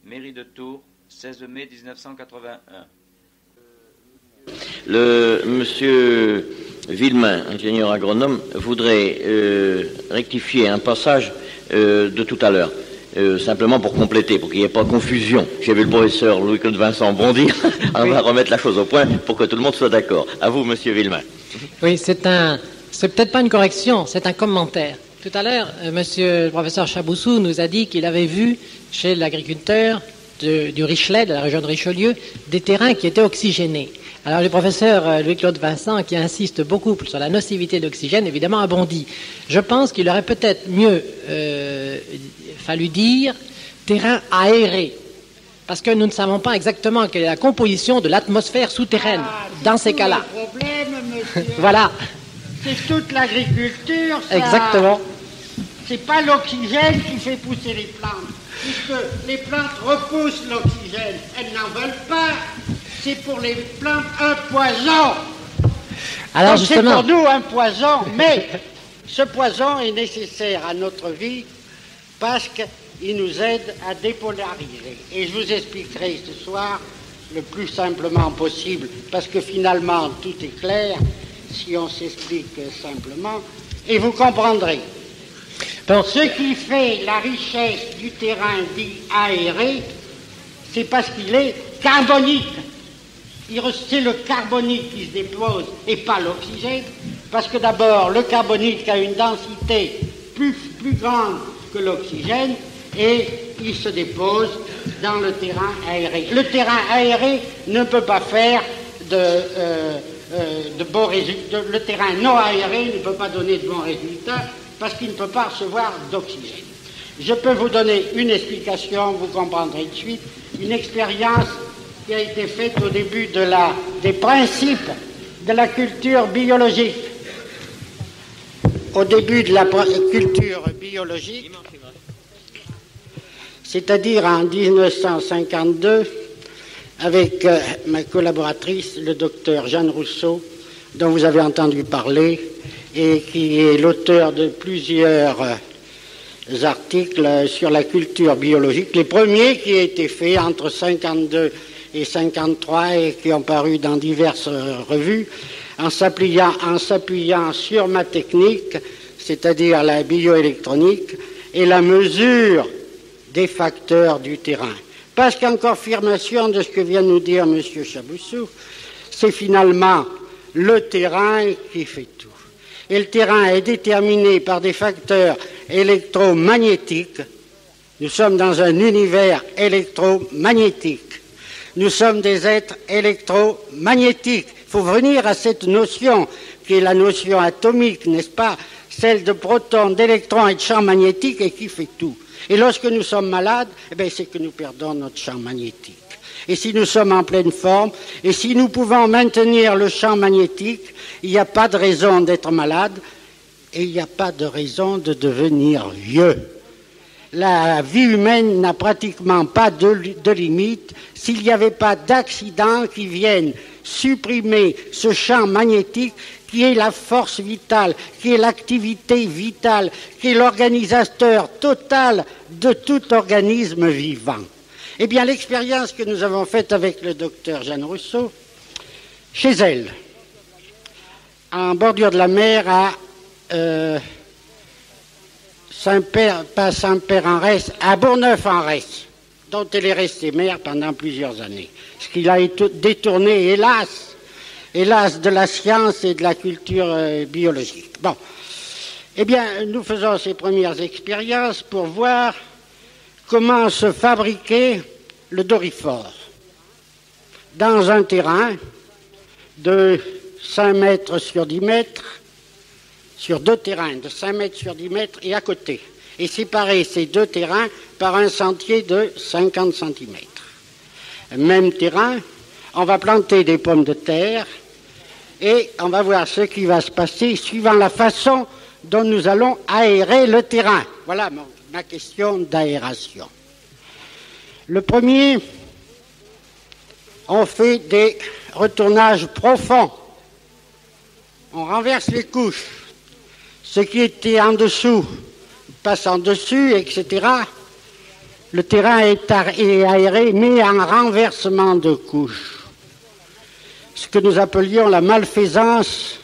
Mairie de Tours, 16 mai 1981. Monsieur Villemain, ingénieur agronome, voudrait rectifier un passage de tout à l'heure, simplement pour compléter, pour qu'il n'y ait pas de confusion. J'ai vu le professeur Louis-Claude Vincent bondir. On va remettre la chose au point pour que tout le monde soit d'accord. À vous, monsieur Villemain. Oui, c'est peut-être pas une correction, c'est un commentaire. Tout à l'heure, monsieur le professeur Chaboussou nous a dit qu'il avait vu chez l'agriculteur du Richelet, de la région de Richelieu, des terrains qui étaient oxygénés. Alors le professeur Louis-Claude Vincent, qui insiste beaucoup sur la nocivité de l'oxygène, évidemment a bondi. Je pense qu'il aurait peut-être mieux fallu dire terrain aéré, parce que nous ne savons pas exactement quelle est la composition de l'atmosphère souterraine dans ces cas-là. Le problème, monsieur. Voilà. C'est toute l'agriculture, ça. Exactement. C'est pas l'oxygène qui fait pousser les plantes, puisque les plantes repoussent l'oxygène. Elles n'en veulent pas. C'est pour les plantes un poison. Alors donc justement, c'est pour nous un poison, mais ce poison est nécessaire à notre vie parce qu'il nous aide à dépolariser. Et je vous expliquerai ce soir le plus simplement possible, parce que finalement tout est clair si on s'explique simplement, et vous comprendrez. bon, Ce qui fait la richesse du terrain dit aéré, c'est parce qu'il est carbonique. C'est le carbonique qui se dépose et pas l'oxygène, parce que d'abord le carbonique a une densité plus grande que l'oxygène et il se dépose dans le terrain aéré. Le terrain aéré ne peut pas faire de bons résultats. Le terrain non aéré ne peut pas donner de bons résultats parce qu'il ne peut pas recevoir d'oxygène. Je peux vous donner une explication, vous comprendrez de suite, une expérience qui a été faite au début des principes de la culture biologique. Au début de la culture biologique, c'est-à-dire en 1952, avec ma collaboratrice, le docteur Jeanne Rousseau, dont vous avez entendu parler, et qui est l'auteur de plusieurs articles sur la culture biologique, les premiers qui ont été faits entre 52 et 53 et qui ont paru dans diverses revues, en s'appuyant sur ma technique, c'est-à-dire la bioélectronique, et la mesure des facteurs du terrain. Parce qu'en confirmation de ce que vient de nous dire M. Chaboussou, c'est finalement le terrain qui fait tout. Et le terrain est déterminé par des facteurs électromagnétiques. Nous sommes dans un univers électromagnétique. Nous sommes des êtres électromagnétiques. Il faut venir à cette notion, qui est la notion atomique, n'est-ce pas? Celle de protons, d'électrons et de champs magnétiques, et qui fait tout. Et lorsque nous sommes malades, c'est que nous perdons notre champ magnétique. Et si nous sommes en pleine forme, et si nous pouvons maintenir le champ magnétique, il n'y a pas de raison d'être malade, et il n'y a pas de raison de devenir vieux. La vie humaine n'a pratiquement pas de limite s'il n'y avait pas d'accidents qui viennent supprimer ce champ magnétique qui est la force vitale, qui est l'activité vitale, qui est l'organisateur total de tout organisme vivant. Eh bien, l'expérience que nous avons faite avec le docteur Jeanne Rousseau, chez elle, en bordure de la mer à Saint-Père-en-Retz, à Bourgneuf-en-Retz, dont elle est restée mère pendant plusieurs années. Ce qui l'a détourné, hélas, de la science et de la culture biologique. Bon. Eh bien, nous faisons ces premières expériences pour voir comment se fabriquait le dorifort dans un terrain de 5 mètres sur 10 mètres, sur 2 terrains de 5 mètres sur 10 mètres et à côté, et séparer ces 2 terrains par un sentier de 50 cm. Même terrain, on va planter des pommes de terre et on va voir ce qui va se passer suivant la façon dont nous allons aérer le terrain. Voilà ma question d'aération. Le premier, on fait des retournages profonds. On renverse les couches. Ce qui était en dessous passe en dessus, etc. le terrain est aéré, mais en renversement de couches. Ce que nous appelions la malfaisance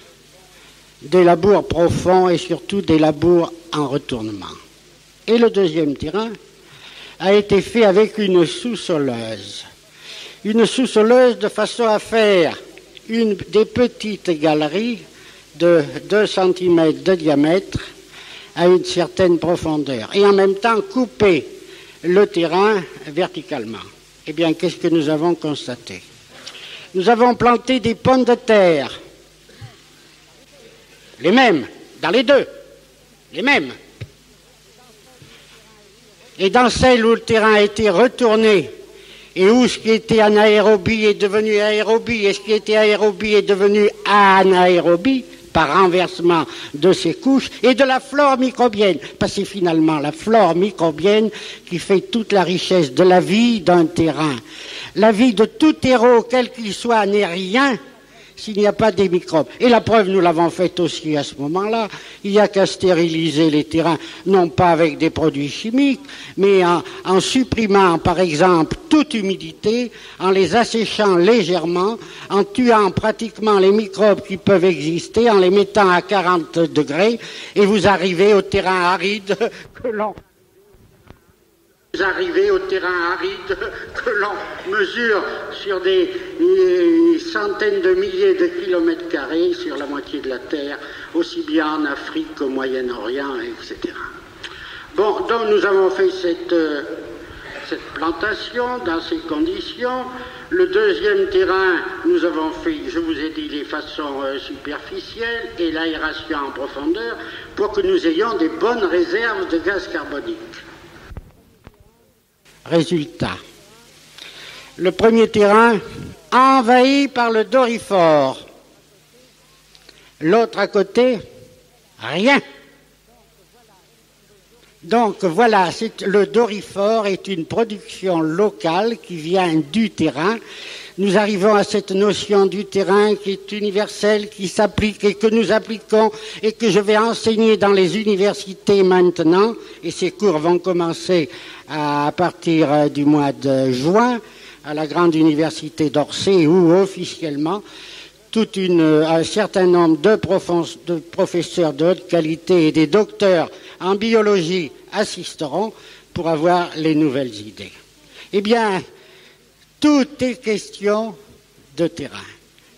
des labours profonds et surtout des labours en retournement. Et le deuxième terrain a été fait avec une sous-soleuse. Une sous-soleuse de façon à faire des petites galeries de 2 cm de diamètre à une certaine profondeur et en même temps couper le terrain verticalement. Eh bien, qu'est-ce que nous avons constaté? Nous avons planté des pommes de terre, les mêmes, dans les deux, les mêmes. Et dans celles où le terrain a été retourné et où ce qui était anaérobie est devenu aérobie et ce qui était aérobie est devenu anaérobie, par renversement de ces couches et de la flore microbienne, parce que c'est finalement la flore microbienne qui fait toute la richesse de la vie d'un terrain. La vie de tout terreau, quel qu'il soit, n'est rien s'il n'y a pas des microbes. Et la preuve, nous l'avons faite aussi à ce moment-là. Il n'y a qu'à stériliser les terrains, non pas avec des produits chimiques, mais en supprimant, par exemple, toute humidité, en les asséchant légèrement, en tuant pratiquement les microbes qui peuvent exister, en les mettant à 40 degrés, et vous arrivez au terrain aride que l'on... Vous arrivez au terrain aride que l'on mesure sur des centaines de milliers de kilomètres carrés sur la moitié de la Terre, aussi bien en Afrique qu'au Moyen-Orient, etc. Bon, donc nous avons fait cette plantation dans ces conditions. Le deuxième terrain, nous avons fait, je vous ai dit, les façons superficielles et l'aération en profondeur pour que nous ayons des bonnes réserves de gaz carbonique. Résultat, le premier terrain envahi par le doryphore, l'autre à côté, rien. Donc voilà, le doryphore est une production locale qui vient du terrain. Nous arrivons à cette notion du terrain qui est universelle, qui s'applique et que nous appliquons et que je vais enseigner dans les universités maintenant. Et ces cours vont commencer à partir du mois de juin à la grande université d'Orsay où officiellement un certain nombre de professeurs de haute qualité et des docteurs en biologie assisteront pour avoir les nouvelles idées. Eh bien, tout est question de terrain.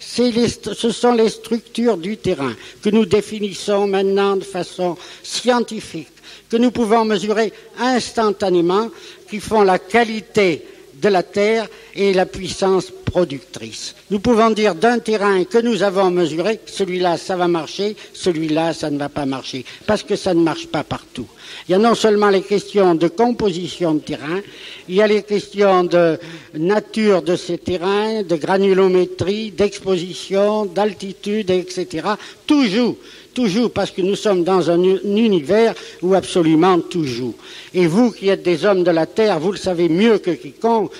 Ce sont les structures du terrain que nous définissons maintenant de façon scientifique, que nous pouvons mesurer instantanément, qui font la qualité de la terre et la puissance productrice. Nous pouvons dire d'un terrain que nous avons mesuré, celui-là ça va marcher, celui-là ça ne va pas marcher, parce que ça ne marche pas partout. Il y a non seulement les questions de composition de terrain, il y a les questions de nature de ces terrains, de granulométrie, d'exposition, d'altitude, etc. Toujours, parce que nous sommes dans un univers où absolument tout joue. Et vous qui êtes des hommes de la Terre, vous le savez mieux que quiconque,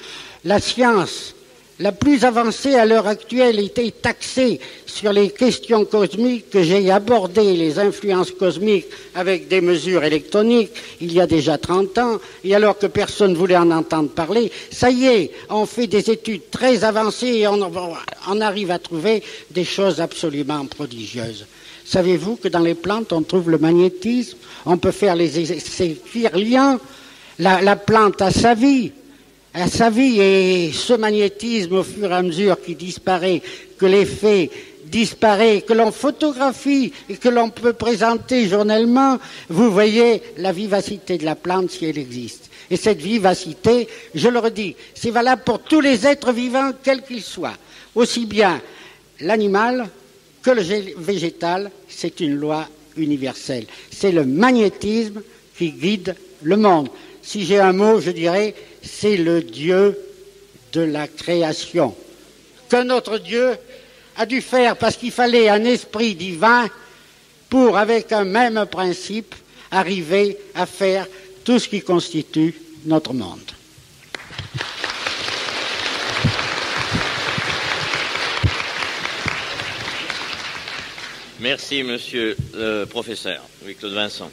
la science la plus avancée à l'heure actuelle est taxée sur les questions cosmiques que j'ai abordées, les influences cosmiques avec des mesures électroniques il y a déjà 30 ans, et alors que personne ne voulait en entendre parler, ça y est, on fait des études très avancées et on arrive à trouver des choses absolument prodigieuses. Savez-vous que dans les plantes, on trouve le magnétisme, on peut faire ces liens, la plante a sa vie, et ce magnétisme, au fur et à mesure qu'il disparaît, que l'effet disparaît, que l'on photographie et que l'on peut présenter journellement, vous voyez la vivacité de la plante si elle existe. Et cette vivacité, je le redis, c'est valable pour tous les êtres vivants, quels qu'ils soient. Aussi bien l'animal que le végétal, c'est une loi universelle. C'est le magnétisme qui guide le monde. Si j'ai un mot, je dirais, c'est le Dieu de la création. Que notre Dieu a dû faire parce qu'il fallait un esprit divin pour, avec un même principe, arriver à faire tout ce qui constitue notre monde. Merci, monsieur le professeur Louis-Claude Vincent.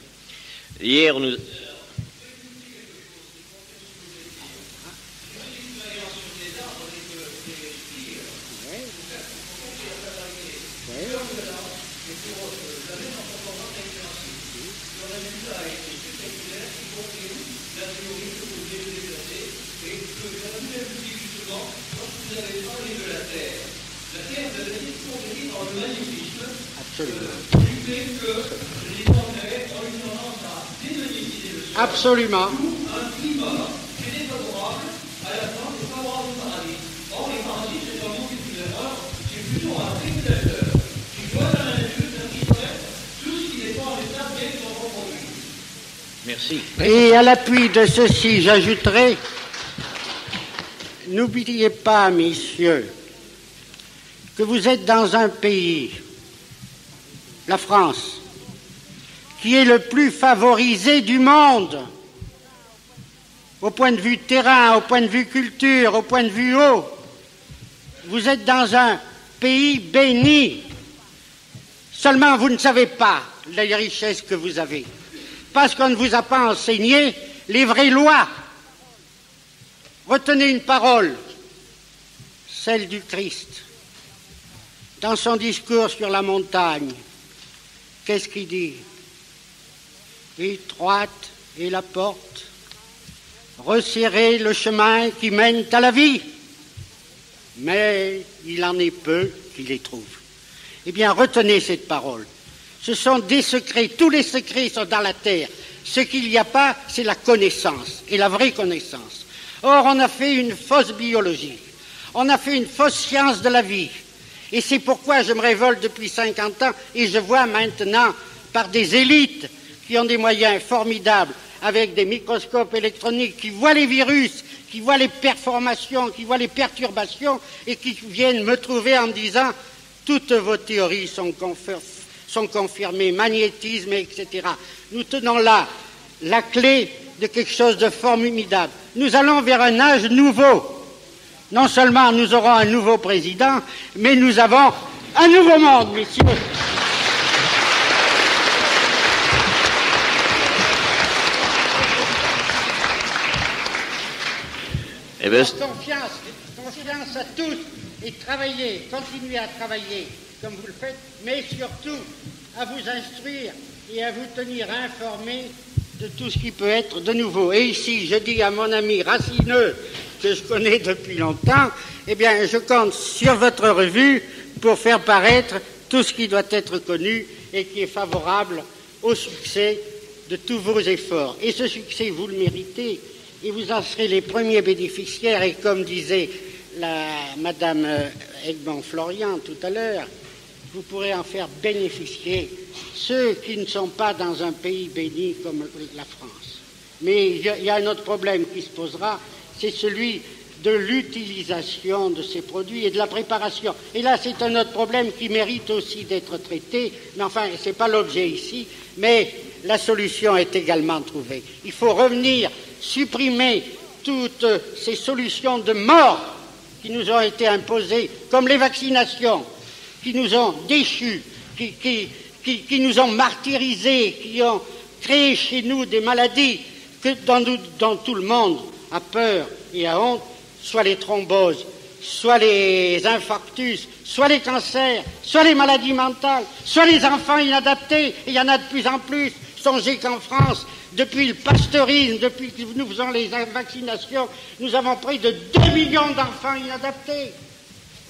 Hier, nous... Absolument. Merci. Et à l'appui de ceci, j'ajouterai, n'oubliez pas, messieurs, que vous êtes dans un pays, la France, qui est le plus favorisé du monde, au point de vue terrain, au point de vue culture, au point de vue eau. Vous êtes dans un pays béni. Seulement, vous ne savez pas les richesses que vous avez, parce qu'on ne vous a pas enseigné les vraies lois. Retenez une parole, celle du Christ. Dans son discours sur la montagne, qu'est-ce qu'il dit? Étroite est la porte, resserrez le chemin qui mène à la vie, mais il en est peu qui les trouvent. Eh bien, retenez cette parole. Ce sont des secrets, tous les secrets sont dans la terre. Ce qu'il n'y a pas, c'est la connaissance, et la vraie connaissance. Or, on a fait une fausse biologie, on a fait une fausse science de la vie, et c'est pourquoi je me révolte depuis 50 ans, et je vois maintenant, par des élites qui ont des moyens formidables, avec des microscopes électroniques, qui voient les virus, qui voient les performations, qui voient les perturbations, et qui viennent me trouver en me disant « toutes vos théories sont confirmées, magnétisme, etc. » Nous tenons là la clé de quelque chose de formidable. Nous allons vers un âge nouveau. Non seulement nous aurons un nouveau président, mais nous avons un nouveau monde, messieurs. Eh bien, confiance à tous et travaillez, continuez à travailler comme vous le faites, mais surtout à vous instruire et à vous tenir informés de tout ce qui peut être de nouveau. Et ici, je dis à mon ami Racineux, que je connais depuis longtemps, eh bien, je compte sur votre revue pour faire paraître tout ce qui doit être connu et qui est favorable au succès de tous vos efforts. Et ce succès, vous le méritez, et vous en serez les premiers bénéficiaires, et comme disait Madame Egmont-Florian tout à l'heure, vous pourrez en faire bénéficier ceux qui ne sont pas dans un pays béni comme la France. Mais il y a un autre problème qui se posera, c'est celui de l'utilisation de ces produits et de la préparation. Et là, c'est un autre problème qui mérite aussi d'être traité, mais enfin, ce n'est pas l'objet ici, mais la solution est également trouvée. Il faut revenir, supprimer toutes ces solutions de mort qui nous ont été imposées, comme les vaccinations, qui nous ont déchus, qui nous ont martyrisés, qui ont créé chez nous des maladies dont tout le monde a peur et a honte, soit les thromboses, soit les infarctus, soit les cancers, soit les maladies mentales, soit les enfants inadaptés, et il y en a de plus en plus. Songez qu'en France, depuis le pasteurisme, depuis que nous faisons les vaccinations, nous avons près de 2 millions d'enfants inadaptés.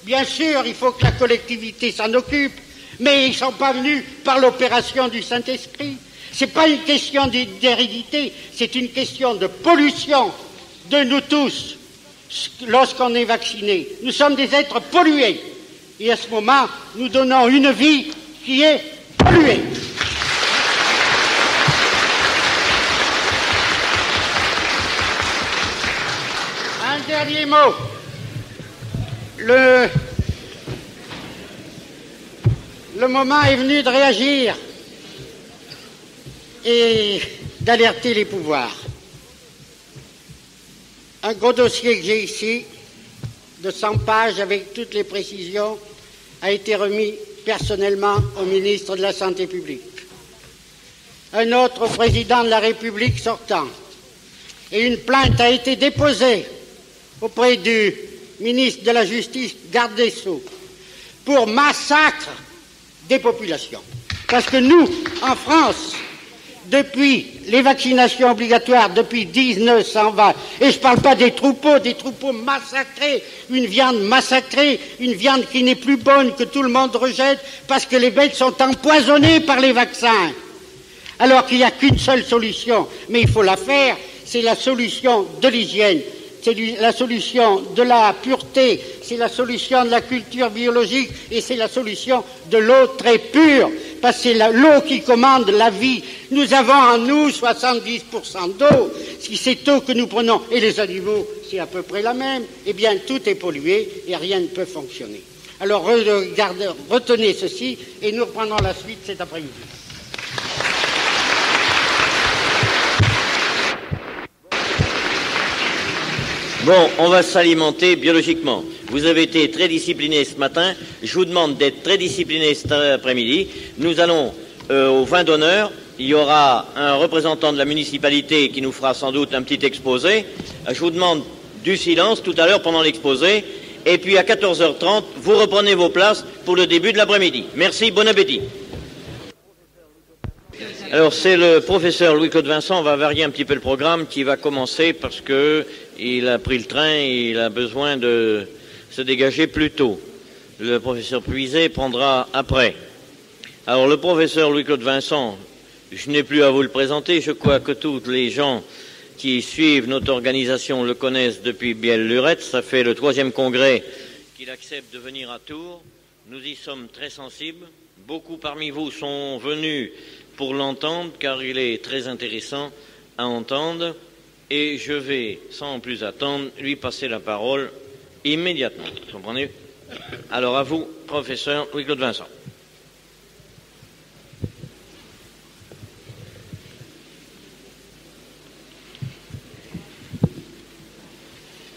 Bien sûr, il faut que la collectivité s'en occupe, mais ils ne sont pas venus par l'opération du Saint-Esprit. Ce n'est pas une question d'hérédité, c'est une question de pollution de nous tous lorsqu'on est vacciné. Nous sommes des êtres pollués. Et à ce moment, nous donnons une vie qui est polluée. Un dernier mot. Le moment est venu de réagir et d'alerter les pouvoirs. Un gros dossier que j'ai ici, de 100 pages avec toutes les précisions, a été remis personnellement au ministre de la Santé publique. Un autre au président de la République sortant. Et une plainte a été déposée auprès du ministre de la Justice, garde des Sceaux, pour massacre des populations. Parce que nous, en France, depuis les vaccinations obligatoires depuis 1920, et je ne parle pas des troupeaux massacrés, une viande massacrée, une viande qui n'est plus bonne, que tout le monde rejette, parce que les bêtes sont empoisonnées par les vaccins. Alors qu'il n'y a qu'une seule solution, mais il faut la faire, c'est la solution de l'hygiène, c'est la solution de la pureté, c'est la solution de la culture biologique, et c'est la solution de l'eau très pure, parce que c'est l'eau qui commande la vie. Nous avons en nous 70% d'eau. Si cette eau que nous prenons, et les animaux, c'est à peu près la même, eh bien tout est pollué et rien ne peut fonctionner. Alors retenez ceci et nous reprendrons la suite cet après-midi. Bon, on va s'alimenter biologiquement. Vous avez été très disciplinés ce matin. Je vous demande d'être très disciplinés cet après-midi. Nous allons au vin d'honneur. Il y aura un représentant de la municipalité qui nous fera sans doute un petit exposé. Je vous demande du silence tout à l'heure pendant l'exposé. Et puis à 14h30, vous reprenez vos places pour le début de l'après-midi. Merci, bon appétit. Alors c'est le professeur Louis-Claude Vincent, on va varier un petit peu le programme, qui va commencer parce que il a pris le train et il a besoin de se dégager plus tôt. Le professeur Puiset prendra après. Alors le professeur Louis-Claude Vincent, je n'ai plus à vous le présenter, je crois que tous les gens qui suivent notre organisation le connaissent depuis Bielle-Lurette. Ça fait le 3e congrès qu'il accepte de venir à Tours. Nous y sommes très sensibles. Beaucoup parmi vous sont venus pour l'entendre, car il est très intéressant à entendre, et je vais, sans plus attendre, lui passer la parole immédiatement. Vous comprenez? Alors à vous, professeur Louis-Claude Vincent.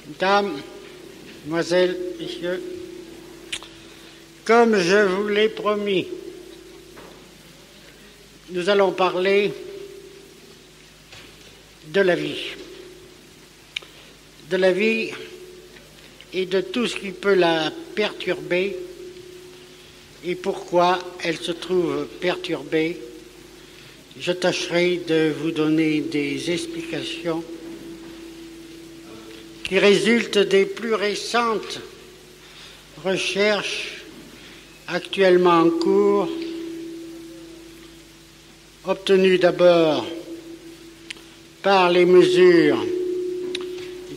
Mesdames, Mesdemoiselles, Messieurs, comme je vous l'ai promis, nous allons parler de la vie et de tout ce qui peut la perturber et pourquoi elle se trouve perturbée. Je tâcherai de vous donner des explications qui résultent des plus récentes recherches actuellement en cours, obtenues d'abord par les mesures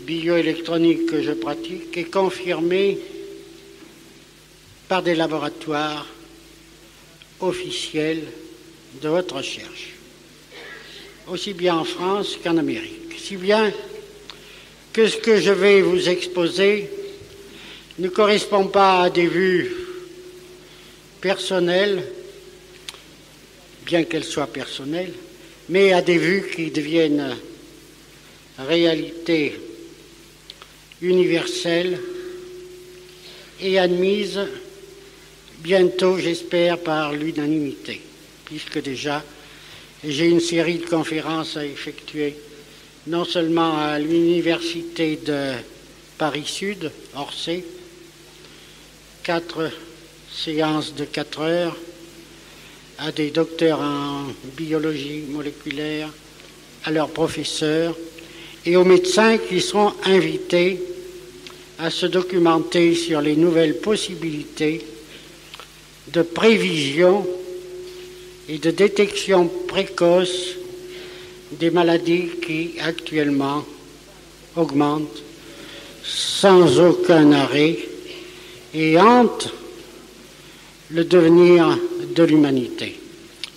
bioélectroniques que je pratique et confirmées par des laboratoires officiels de haute recherche, aussi bien en France qu'en Amérique. Si bien que ce que je vais vous exposer ne correspond pas à des vues personnelles, bien qu'elles soient personnelles, mais à des vues qui deviennent réalité universelle et admise bientôt, j'espère, par l'unanimité, puisque déjà j'ai une série de conférences à effectuer, non seulement à l'université de Paris-Sud, Orsay, 4 séances de 4 heures, à des docteurs en biologie moléculaire, à leurs professeurs et aux médecins qui seront invités à se documenter sur les nouvelles possibilités de prévision et de détection précoce des maladies qui actuellement augmentent sans aucun arrêt et hantent le devenir de l'humanité.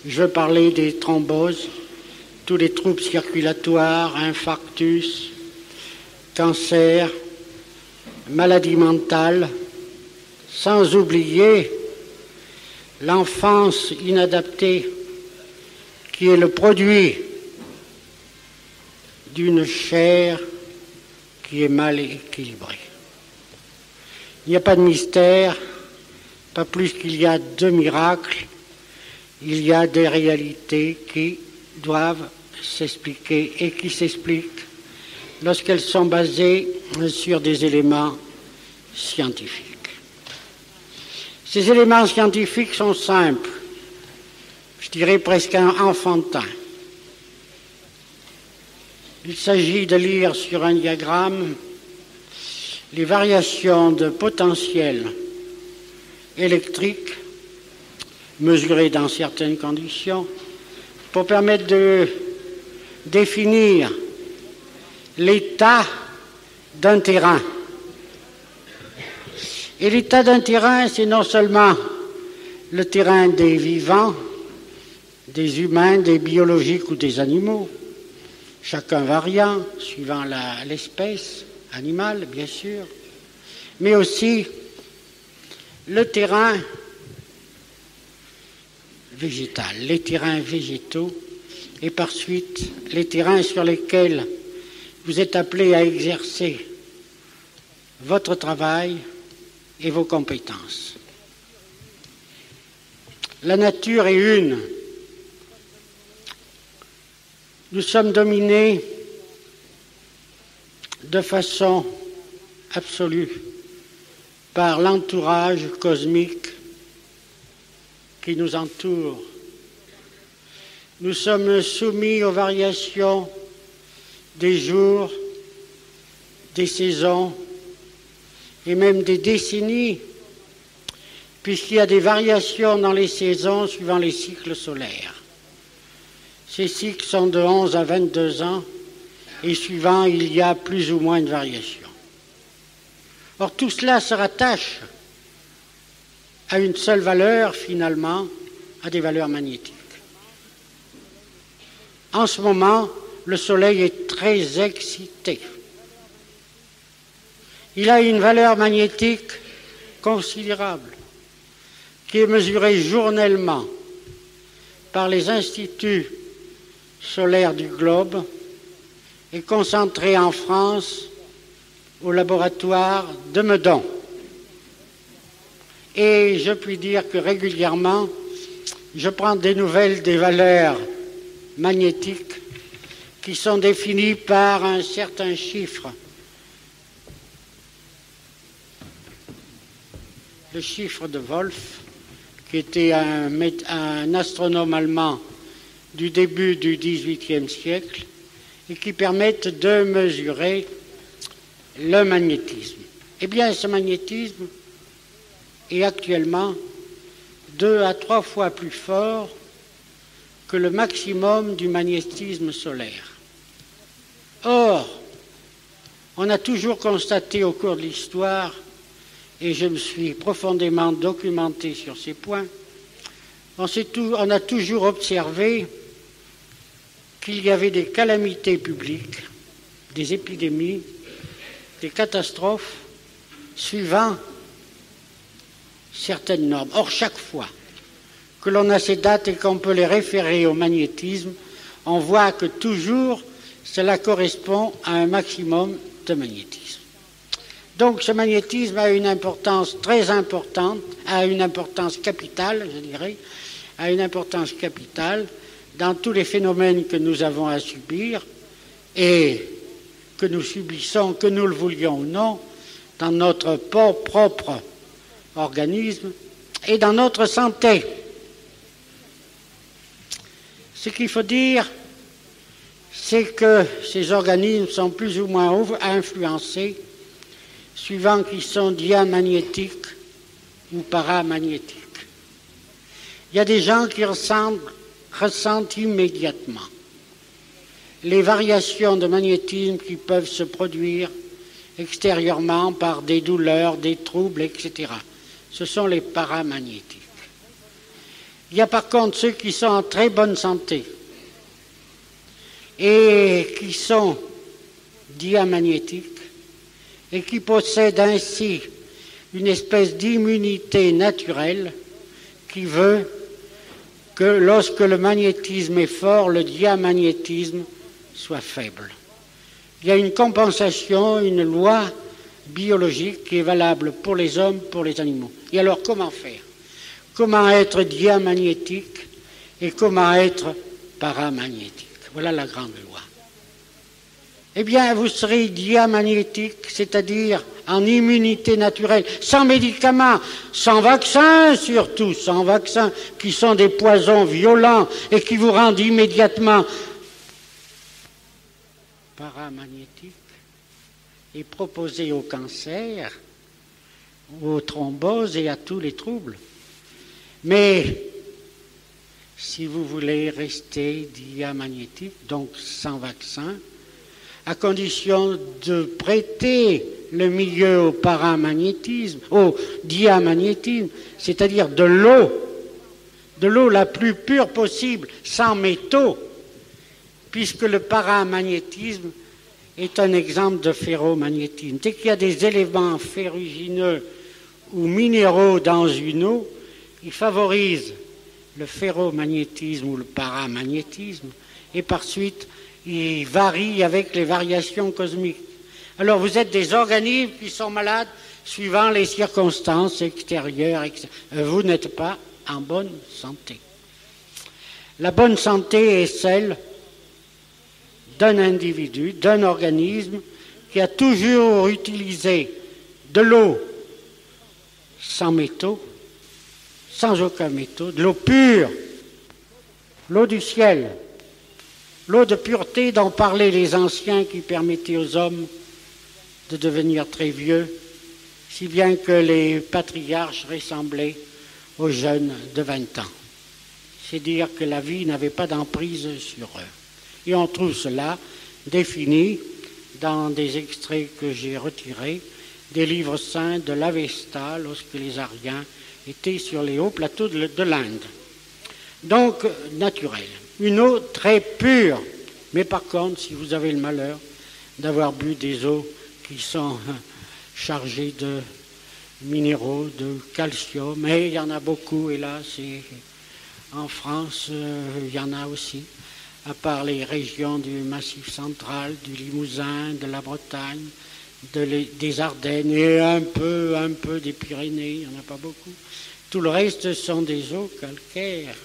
Je veux parler des thromboses, tous les troubles circulatoires, infarctus, cancer, maladies mentales, sans oublier l'enfance inadaptée qui est le produit d'une chair qui est mal équilibrée. Il n'y a pas de mystère, pas plus qu'il y a de miracles, il y a des réalités qui doivent s'expliquer et qui s'expliquent lorsqu'elles sont basées sur des éléments scientifiques. Ces éléments scientifiques sont simples, je dirais presque enfantins. Il s'agit de lire sur un diagramme les variations de potentiel électrique mesurées dans certaines conditions pour permettre de définir l'état d'un terrain. Et l'état d'un terrain, c'est non seulement le terrain des vivants, des humains, des biologiques ou des animaux, chacun variant suivant l'espèce animale, bien sûr, mais aussi le terrain végétal, les terrains végétaux, et par suite les terrains sur lesquels vous êtes appelés à exercer votre travail et vos compétences. La nature est une. Nous sommes dominés de façon absolue par l'entourage cosmique qui nous entoure. Nous sommes soumis aux variations des jours, des saisons et même des décennies, puisqu'il y a des variations dans les saisons suivant les cycles solaires. Ces cycles sont de 11 à 22 ans et suivant, il y a plus ou moins de variations. Or, tout cela se rattache à une seule valeur, finalement, à des valeurs magnétiques. En ce moment, le Soleil est très excité. Il a une valeur magnétique considérable qui est mesurée journellement par les instituts solaires du globe et concentrée en France au laboratoire de Meudon. Et je puis dire que régulièrement, je prends des nouvelles des valeurs magnétiques qui sont définies par un certain chiffre. Le chiffre de Wolf, qui était un astronome allemand du début du XVIIIe siècle et qui permettent de mesurer le magnétisme. Eh bien, ce magnétisme est actuellement 2 à 3 fois plus fort que le maximum du magnétisme solaire. Or, on a toujours constaté au cours de l'histoire, et je me suis profondément documenté sur ces points, on a toujours observé qu'il y avait des calamités publiques, des épidémies, des catastrophes suivant certaines normes. Or, chaque fois que l'on a ces dates et qu'on peut les référer au magnétisme, on voit que toujours cela correspond à un maximum de magnétisme. Donc ce magnétisme a une importance très importante, a une importance capitale, je dirais, a une importance capitale dans tous les phénomènes que nous avons à subir et que nous subissons, que nous le voulions ou non, dans notre propre organisme et dans notre santé. Ce qu'il faut dire, c'est que ces organismes sont plus ou moins influencés suivant qu'ils sont diamagnétiques ou paramagnétiques. Il y a des gens qui ressentent immédiatement les variations de magnétisme qui peuvent se produire extérieurement par des douleurs, des troubles, etc. Ce sont les paramagnétiques. Il y a par contre ceux qui sont en très bonne santé et qui sont diamagnétiques et qui possèdent ainsi une espèce d'immunité naturelle qui veut que lorsque le magnétisme est fort, le diamagnétisme soit faible. Il y a une compensation, une loi biologique qui est valable pour les hommes, pour les animaux. Et alors comment faire? Comment être diamagnétique et comment être paramagnétique? Voilà la grande loi. Eh bien, vous serez diamagnétique, c'est-à-dire en immunité naturelle, sans médicaments, sans vaccins surtout, sans vaccins qui sont des poisons violents et qui vous rendent immédiatement paramagnétique est proposé au cancer, aux thromboses et à tous les troubles. Mais si vous voulez rester diamagnétique, donc sans vaccin, à condition de prêter le milieu au paramagnétisme, au diamagnétisme, c'est-à-dire de l'eau la plus pure possible, sans métaux, puisque le paramagnétisme est un exemple de ferromagnétisme. Dès qu'il y a des éléments ferrugineux ou minéraux dans une eau, ils favorisent le ferromagnétisme ou le paramagnétisme, et par suite, ils varient avec les variations cosmiques. Alors vous êtes des organismes qui sont malades suivant les circonstances extérieures, etc. Vous n'êtes pas en bonne santé. La bonne santé est celle d'un individu, d'un organisme qui a toujours utilisé de l'eau sans métaux, sans aucun métaux, de l'eau pure, l'eau du ciel, l'eau de pureté dont parlaient les anciens qui permettait aux hommes de devenir très vieux, si bien que les patriarches ressemblaient aux jeunes de 20 ans. C'est dire que la vie n'avait pas d'emprise sur eux. Et on trouve cela défini dans des extraits que j'ai retirés des livres saints de l'Avesta lorsque les Aryens étaient sur les hauts plateaux de l'Inde. Donc, naturel. Une eau très pure. Mais par contre, si vous avez le malheur d'avoir bu des eaux qui sont chargées de minéraux, de calcium, mais il y en a beaucoup, hélas, et en France, il y en a aussi, à part les régions du Massif central, du Limousin, de la Bretagne, des Ardennes et un peu des Pyrénées, il n'y en a pas beaucoup. Tout le reste sont des eaux calcaires.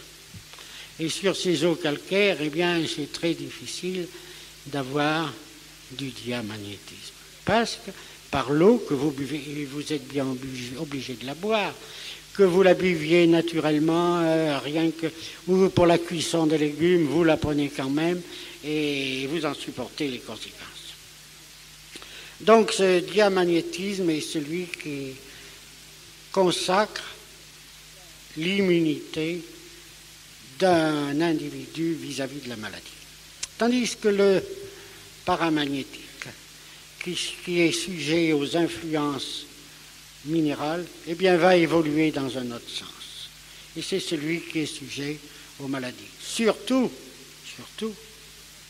Et sur ces eaux calcaires, eh bien, c'est très difficile d'avoir du diamagnétisme. Parce que par l'eau que vous buvez, et vous êtes bien obligé de la boire, que vous la buviez naturellement, rien que ou pour la cuisson des légumes, vous la prenez quand même et vous en supportez les conséquences. Donc ce diamagnétisme est celui qui consacre l'immunité d'un individu vis-à-vis de la maladie. Tandis que le paramagnétique, qui est sujet aux influences minérales, eh bien, va évoluer dans un autre sens. Et c'est celui qui est sujet aux maladies. Surtout,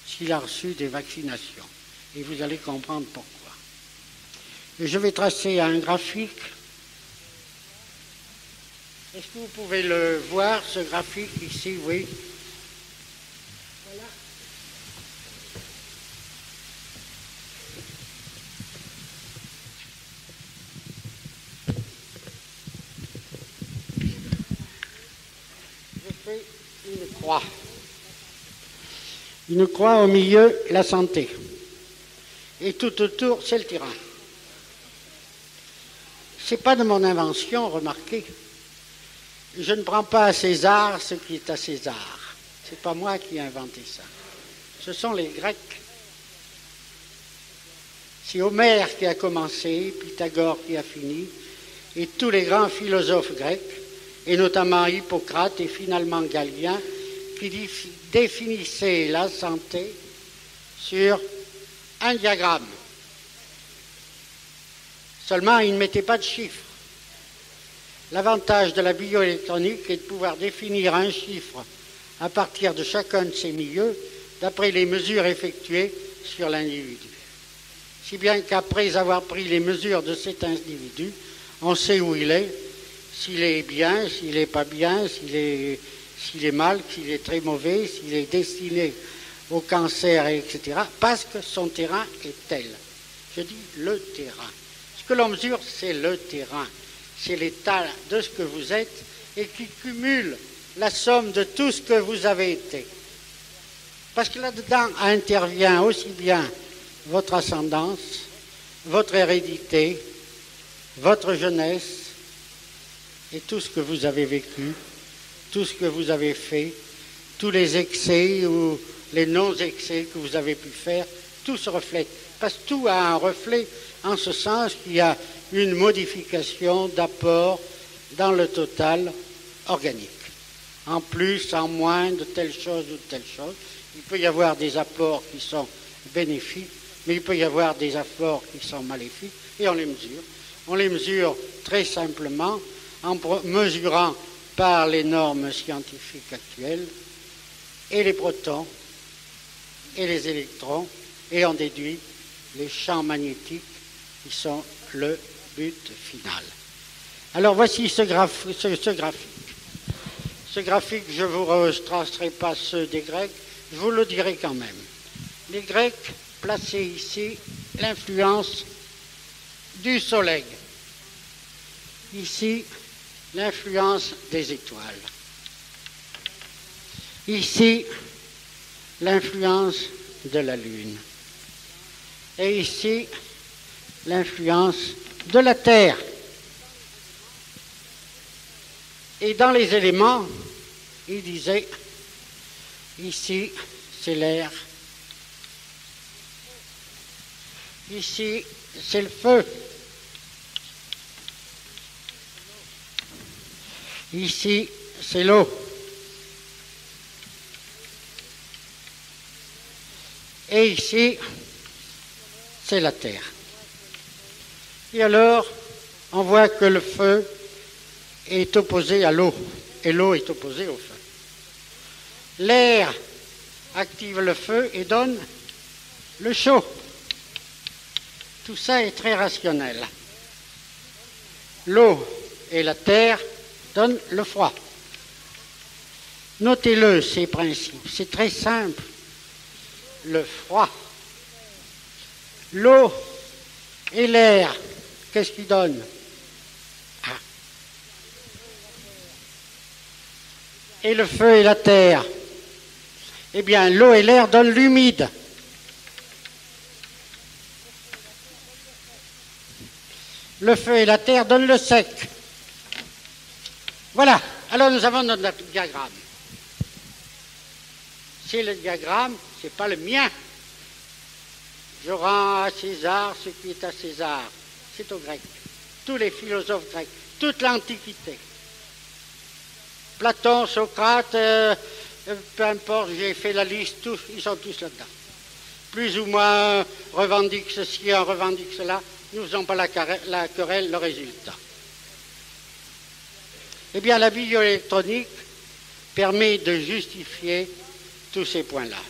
s'il a reçu des vaccinations. Et vous allez comprendre pourquoi. Et je vais tracer un graphique. Est-ce que vous pouvez le voir, ce graphique ici, oui? Voilà. Je fais une croix. Une croix au milieu, la santé. Et tout autour, c'est le terrain. Ce n'est pas de mon invention, remarquez. Je ne prends pas à César ce qui est à César. Ce n'est pas moi qui ai inventé ça. Ce sont les Grecs. C'est Homère qui a commencé, Pythagore qui a fini, et tous les grands philosophes grecs, et notamment Hippocrate et finalement Galien, qui définissaient la santé sur un diagramme. Seulement, ils ne mettaient pas de chiffres. L'avantage de la bioélectronique est de pouvoir définir un chiffre à partir de chacun de ces milieux, d'après les mesures effectuées sur l'individu. Si bien qu'après avoir pris les mesures de cet individu, on sait où il est, s'il est bien, s'il n'est pas bien, s'il est mal, s'il est très mauvais, s'il est destiné au cancer, etc. Parce que son terrain est tel. Je dis le terrain. Ce que l'on mesure, c'est le terrain. C'est l'état de ce que vous êtes et qui cumule la somme de tout ce que vous avez été. Parce que là-dedans intervient aussi bien votre ascendance, votre hérédité, votre jeunesse et tout ce que vous avez vécu, tout ce que vous avez fait, tous les excès ou les non-excès que vous avez pu faire tout se reflète, parce que tout a un reflet, en ce sens qu'il y a une modification d'apport dans le total organique. En plus, en moins de telle chose ou de telle chose. Il peut y avoir des apports qui sont bénéfiques, mais il peut y avoir des apports qui sont maléfiques, et on les mesure. On les mesure très simplement en mesurant par les normes scientifiques actuelles et les protons et les électrons, et on déduit les champs magnétiques qui sont le but final. Alors voici ce graphique. Ce graphique, je ne vous retracerai pas ceux des Grecs, je vous le dirai quand même. Les Grecs plaçaient ici l'influence du Soleil. Ici, l'influence des étoiles. Ici, l'influence de la Lune. Et ici, l'influence de la Terre. Et dans les éléments, il disait, ici, c'est l'air. Ici, c'est le feu. Ici, c'est l'eau. Et ici, c'est la terre. Et alors, on voit que le feu est opposé à l'eau, et l'eau est opposée au feu. L'air active le feu et donne le chaud. Tout ça est très rationnel. L'eau et la terre donnent le froid. Notez-le, ces principes. C'est très simple. Le froid, l'eau et l'air, qu'est-ce qu'ils donnent? Et le feu et la terre? Eh bien, l'eau et l'air donnent l'humide. Le feu et la terre donnent le sec. Voilà. Alors nous avons notre diagramme. C'est le diagramme, ce n'est pas le mien. Je rends à César ce qui est à César. C'est aux Grecs. Tous les philosophes grecs, toute l'Antiquité. Platon, Socrate, peu importe, j'ai fait la liste, tous, ils sont tous là-dedans. Plus ou moins revendique ceci, on revendique cela, nous n'avons pas la querelle, le résultat. Eh bien, la bioélectronique permet de justifier tous ces points-là.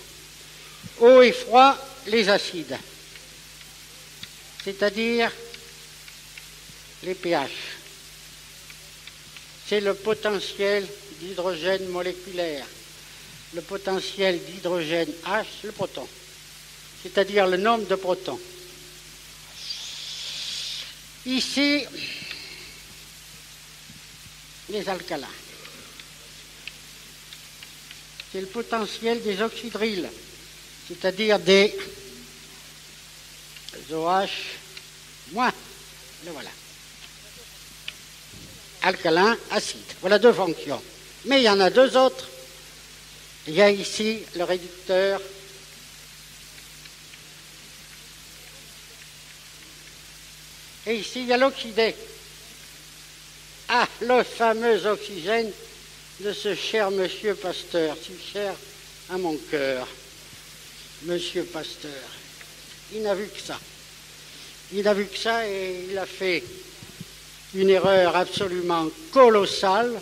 Eau et froid, les acides, c'est-à-dire les pH. C'est le potentiel d'hydrogène moléculaire, le potentiel d'hydrogène H, le proton, c'est-à-dire le nombre de protons. Ici, les alcalins. C'est le potentiel des oxydriles, c'est-à-dire des OH-. Le voilà. Alcalin, acide. Voilà deux fonctions. Mais il y en a deux autres. Il y a ici le réducteur. Et ici, il y a l'oxydé. Ah, le fameux oxygène de ce cher monsieur Pasteur, si cher à mon cœur, monsieur Pasteur. Il n'a vu que ça. Il n'a vu que ça et il a fait une erreur absolument colossale,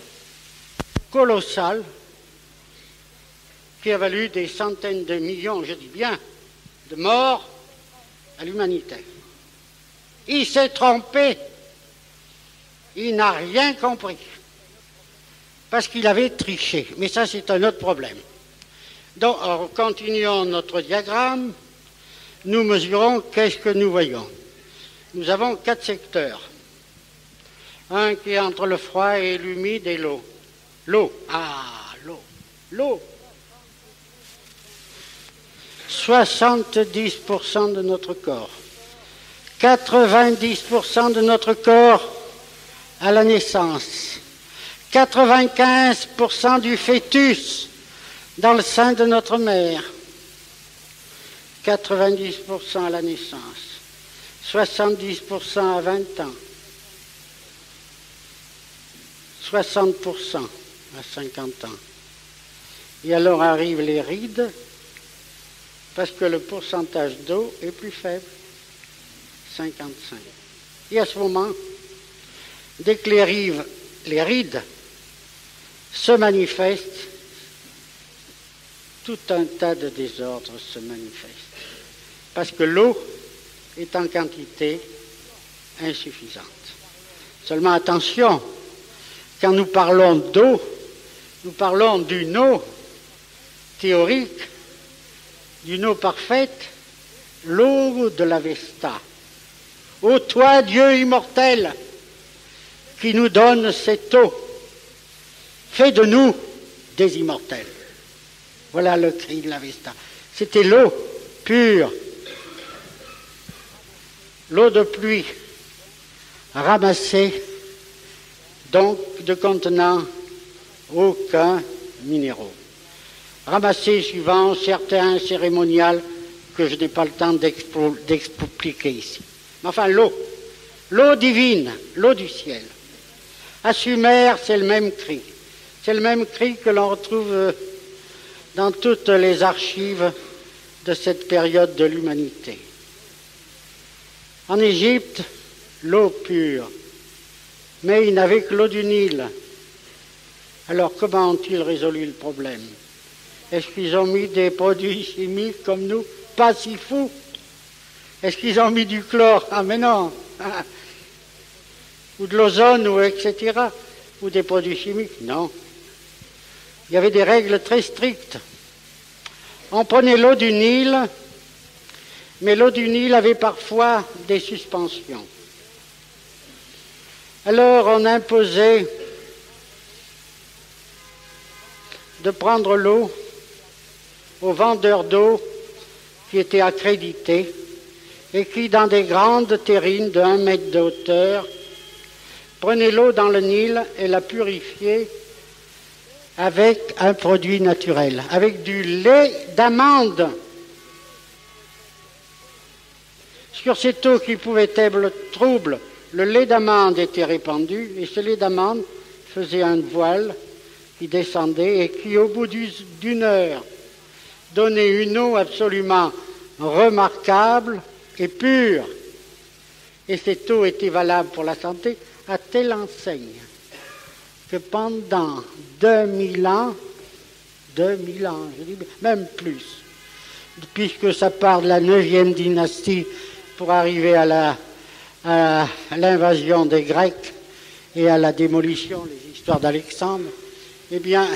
qui a valu des centaines de millions, je dis bien, de morts à l'humanité. Il s'est trompé. Il n'a rien compris. Parce qu'il avait triché. Mais ça, c'est un autre problème. Donc, continuons notre diagramme. Nous mesurons qu'est-ce que nous voyons. Nous avons 4 secteurs. Un qui est entre le froid et l'humide et l'eau. L'eau. Ah, l'eau. L'eau. 70% de notre corps. 90% de notre corps à la naissance. 95% du fœtus dans le sein de notre mère. 90% à la naissance, 70% à 20 ans, 60% à 50 ans. Et alors arrivent les rides, parce que le pourcentage d'eau est plus faible, 55. Et à ce moment, dès que les rides se manifestent, tout un tas de désordres se manifestent. Parce que l'eau est en quantité insuffisante. Seulement attention, quand nous parlons d'eau, nous parlons d'une eau théorique, d'une eau parfaite, l'eau de l'Avesta. Ô toi, Dieu immortel, qui nous donne cette eau, fais de nous des immortels. Voilà le cri de l'Avesta. C'était l'eau pure, l'eau de pluie, ramassée, donc ne contenant aucun minéraux. Ramassée suivant certains cérémonials que je n'ai pas le temps d'expliquer ici. Mais enfin, l'eau divine, l'eau du ciel. À Sumer, c'est le même cri. C'est le même cri que l'on retrouve dans toutes les archives de cette période de l'humanité. En Égypte, l'eau pure, mais ils n'avaient que l'eau du Nil. Alors comment ont-ils résolu le problème? Est-ce qu'ils ont mis des produits chimiques comme nous? Pas si fous. Est-ce qu'ils ont mis du chlore? Ah mais non. Ou de l'ozone, ou etc. Ou des produits chimiques? Non. Il y avait des règles très strictes. On prenait l'eau du Nil, mais l'eau du Nil avait parfois des suspensions. Alors on imposait de prendre l'eau aux vendeurs d'eau qui étaient accrédités et qui, dans des grandes terrines de 1 mètre de hauteur, prenaient l'eau dans le Nil et la purifiaient avec un produit naturel, avec du lait d'amande. Sur cette eau qui pouvait être trouble, le lait d'amande était répandu et ce lait d'amande faisait un voile qui descendait et qui, au bout d'une heure, donnait une eau absolument remarquable et pure. Et cette eau était valable pour la santé à telle enseigne que pendant 2000 ans, je dis même plus, puisque ça part de la 9e dynastie pour arriver à l'invasion des Grecs et à la démolition, les histoires d'Alexandre, eh bien,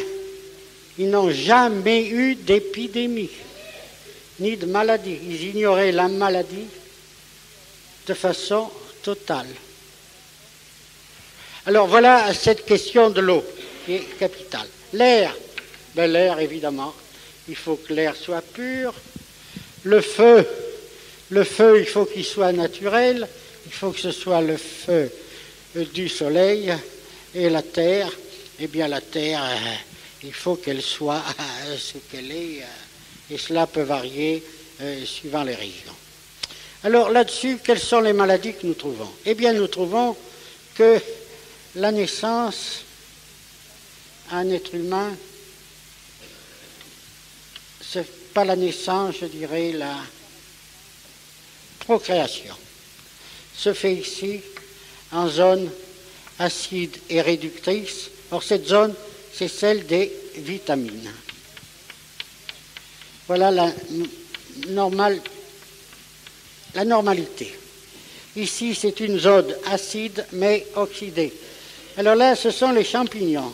ils n'ont jamais eu d'épidémie, ni de maladie. Ils ignoraient la maladie de façon totale. Alors voilà cette question de l'eau qui est capitale. L'air, l'air évidemment, il faut que l'air soit pur. Le feu, il faut qu'il soit naturel, il faut que ce soit le feu du soleil. Et la terre, eh bien la terre, il faut qu'elle soit ce qu'elle est, et cela peut varier suivant les régions. Alors là-dessus, quelles sont les maladies que nous trouvons? Eh bien nous trouvons que la naissance à un être humain, c'est pas la naissance, je dirais, la procréation, se fait ici en zone acide et réductrice. Or cette zone, c'est celle des vitamines. Voilà la normalité. Ici, c'est une zone acide mais oxydée. Alors là, ce sont les champignons.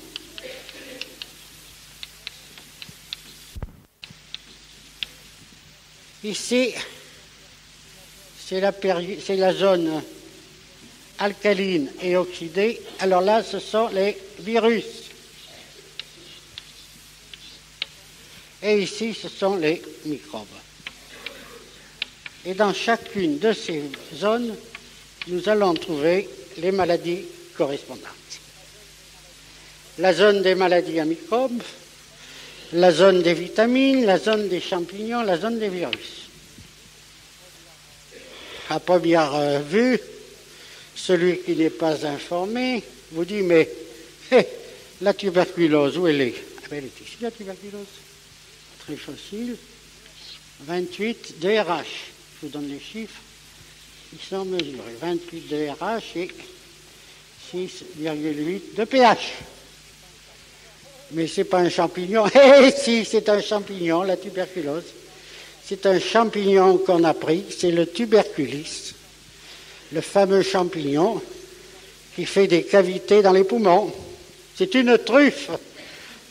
Ici, c'est la zone alcaline et oxydée. Alors là, ce sont les virus. Et ici, ce sont les microbes. Et dans chacune de ces zones, nous allons trouver les maladies correspondantes. La zone des maladies à microbes, la zone des vitamines, la zone des champignons, la zone des virus. à première vue, celui qui n'est pas informé vous dit, mais la tuberculose, où elle est? Ah ben, elle est ici, la tuberculose. Très facile. 28 DRH. Je vous donne les chiffres. Ils sont mesurés. 28 DRH et 6,8 de pH. Mais ce n'est pas un champignon. Eh si, c'est un champignon, la tuberculose. C'est un champignon qu'on a pris, c'est le tuberculis, le fameux champignon qui fait des cavités dans les poumons. C'est une truffe.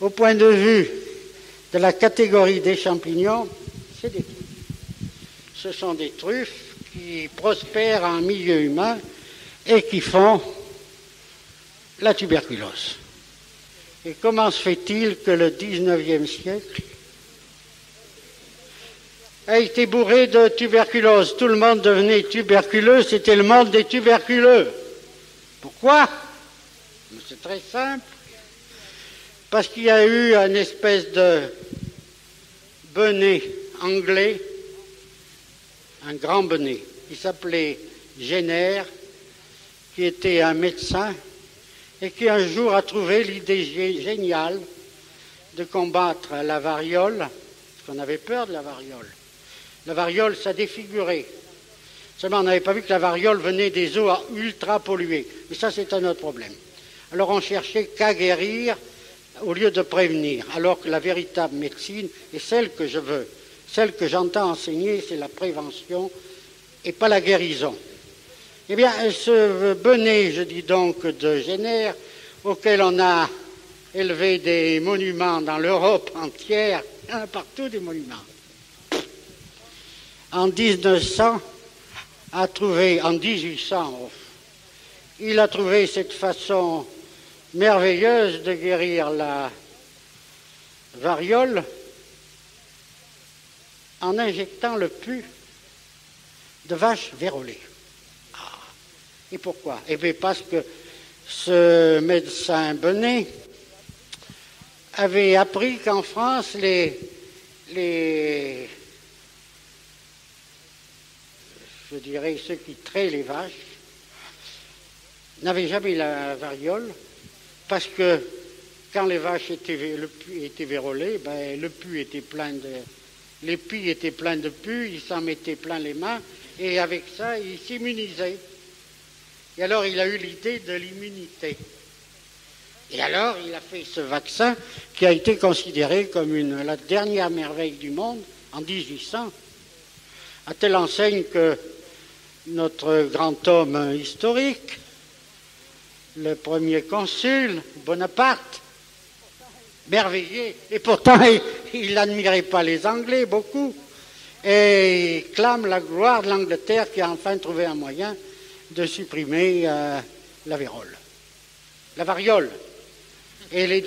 Au point de vue de la catégorie des champignons, c'est des truffes. Ce sont des truffes qui prospèrent en milieu humain et qui font la tuberculose. Et comment se fait-il que le 19e siècle a été bourré de tuberculose? Tout le monde devenait tuberculeux, c'était le monde des tuberculeux. Pourquoi? C'est très simple. Parce qu'il y a eu une espèce de benet anglais, un grand benet, qui s'appelait Jenner, qui était un médecin et qui un jour a trouvé l'idée géniale de combattre la variole, parce qu'on avait peur de la variole. La variole, ça défigurait. Seulement, on n'avait pas vu que la variole venait des eaux ultra polluées. Mais ça, c'est un autre problème. Alors, on cherchait qu'à guérir au lieu de prévenir. Alors que la véritable médecine est celle que je veux. Celle que j'entends enseigner, c'est la prévention et pas la guérison. Eh bien, ce benet, je dis donc, de Jenner, auquel on a élevé des monuments dans l'Europe entière, il y en a partout des monuments. En 1800, il a trouvé cette façon merveilleuse de guérir la variole en injectant le pus de vache vérolée. Et pourquoi? Eh bien, parce que ce médecin Benet avait appris qu'en France, je dirais ceux qui traient les vaches, n'avaient jamais la variole, parce que quand les vaches le pus était vérolé, ben, le pus était plein de... Les pieds étaient pleins de pus, ils s'en mettaient plein les mains, et avec ça, ils s'immunisaient. Et alors, il a eu l'idée de l'immunité. Et alors, il a fait ce vaccin qui a été considéré comme la dernière merveille du monde en 1800, à telle enseigne que notre grand homme historique, le premier consul, Bonaparte, merveillé, et pourtant il n'admirait pas les Anglais beaucoup, et il clame la gloire de l'Angleterre qui a enfin trouvé un moyen de supprimer la vérole, la variole, et les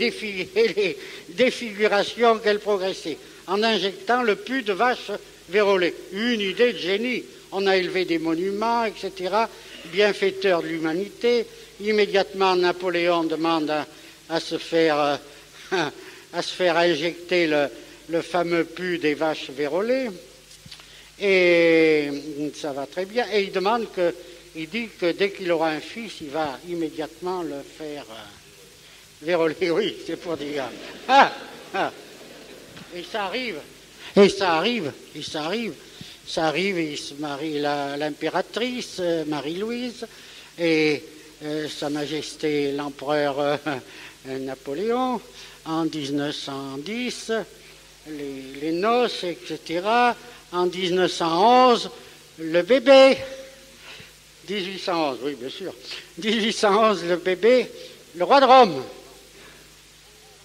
défigurations qu'elle progressait, en injectant le pus de vache vérolée. Une idée de génie. On a élevé des monuments, etc., bienfaiteur de l'humanité. Immédiatement, Napoléon demande à se faire injecter le fameux pus des vaches vérolées, et ça va très bien, et il dit que dès qu'il aura un fils, il va immédiatement le faire véroler. Oui, c'est pour dire. Et ça arrive, et il se marie l'impératrice Marie-Louise, et Sa Majesté l'empereur Napoléon, en 1910, les noces, etc. En 1911, le bébé. 1811, oui, bien sûr. 1811, le bébé, le roi de Rome.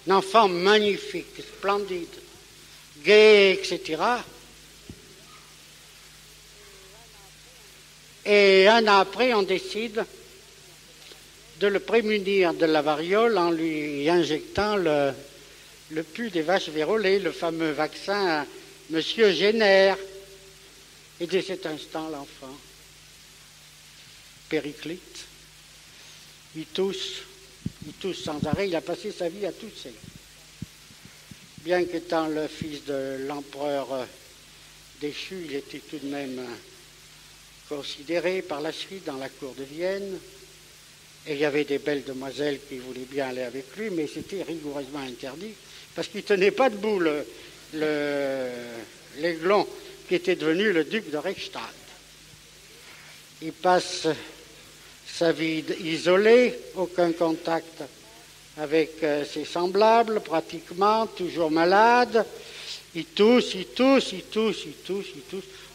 Un enfant magnifique, splendide, gai, etc. Et un an après, on décide de le prémunir de la variole en lui injectant le pus des vaches vérolées, le fameux vaccin à M. Jenner. Et dès cet instant, l'enfant périclite, il tousse sans arrêt, il a passé sa vie à tousser. Bien qu'étant le fils de l'empereur déchu, il était tout de même considéré par la suite dans la cour de Vienne. Et il y avait des belles demoiselles qui voulaient bien aller avec lui, mais c'était rigoureusement interdit, parce qu'il ne tenait pas debout l'aiglon qui était devenu le duc de Reichstadt. Il passe sa vie isolée, aucun contact avec ses semblables, pratiquement, toujours malade. Il tousse.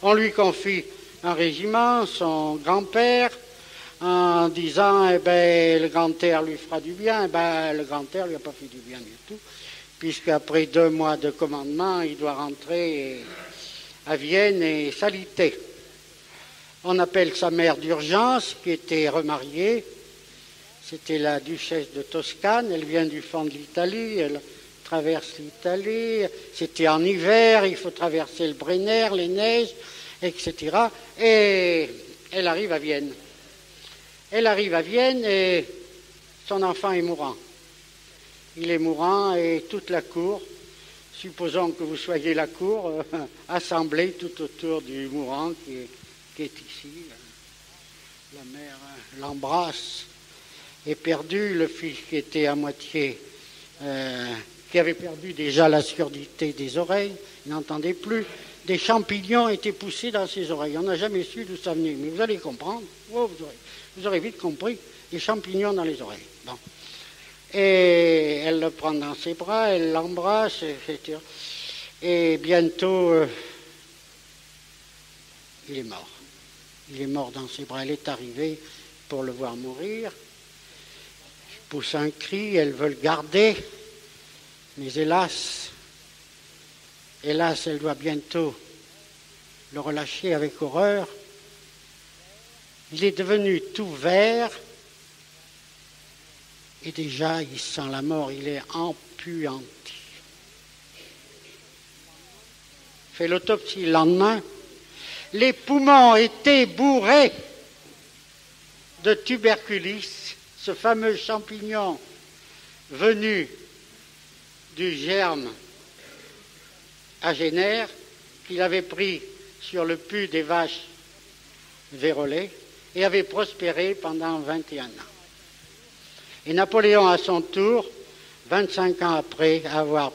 On lui confie un régiment, son grand-père, en disant, eh ben, le grand air lui fera du bien. Eh ben, le grand air lui a pas fait du bien du tout, puisqu'après 2 mois de commandement, il doit rentrer à Vienne et s'aliter. On appelle sa mère d'urgence, qui était remariée. C'était la duchesse de Toscane. Elle vient du fond de l'Italie. Elle traverse l'Italie. C'était en hiver. Il faut traverser le Brenner, les neiges, etc. Et elle arrive à Vienne. Et son enfant est mourant. Il est mourant et toute la cour, supposons que vous soyez la cour, assemblée tout autour du mourant qui est ici. La mère l'embrasse, est perdu. Le fils qui était à moitié, qui avait perdu déjà la surdité des oreilles, il n'entendait plus. Des champignons étaient poussés dans ses oreilles. On n'a jamais su d'où ça venait, mais vous allez comprendre. Oh, vous aurez vite compris. Des champignons dans les oreilles. Bon. Et elle le prend dans ses bras, elle l'embrasse, etc. Et bientôt, il est mort. Il est mort dans ses bras. Elle est arrivée pour le voir mourir. Il pousse un cri, elle veut le garder. Mais hélas, elle doit bientôt le relâcher avec horreur. Il est devenu tout vert. Et déjà, il sent la mort, il est empuanti. Fait l'autopsie le lendemain. Les poumons étaient bourrés de tuberculis, ce fameux champignon venu du germe agénaire qu'il avait pris sur le pus des vaches vérolées et avait prospéré pendant 21 ans. Et Napoléon, à son tour, 25 ans après avoir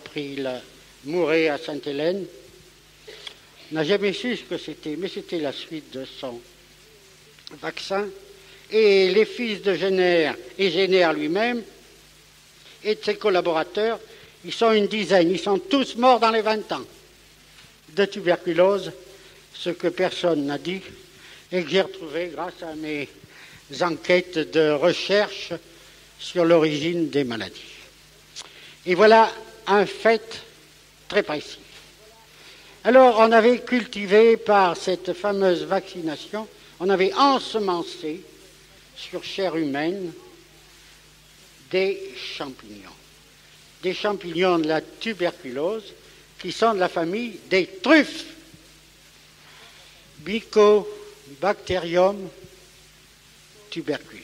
mouru à Sainte-Hélène, n'a jamais su ce que c'était, mais c'était la suite de son vaccin. Et les fils de Jenner et Jenner lui-même et de ses collaborateurs, ils sont une dizaine, ils sont tous morts dans les 20 ans de tuberculose, ce que personne n'a dit et que j'ai retrouvé grâce à mes enquêtes de recherche sur l'origine des maladies. Et voilà un fait très précis. Alors, on avait cultivé par cette fameuse vaccination, on avait ensemencé sur chair humaine des champignons de la tuberculose qui sont de la famille des truffes, Mycobacterium tuberculis.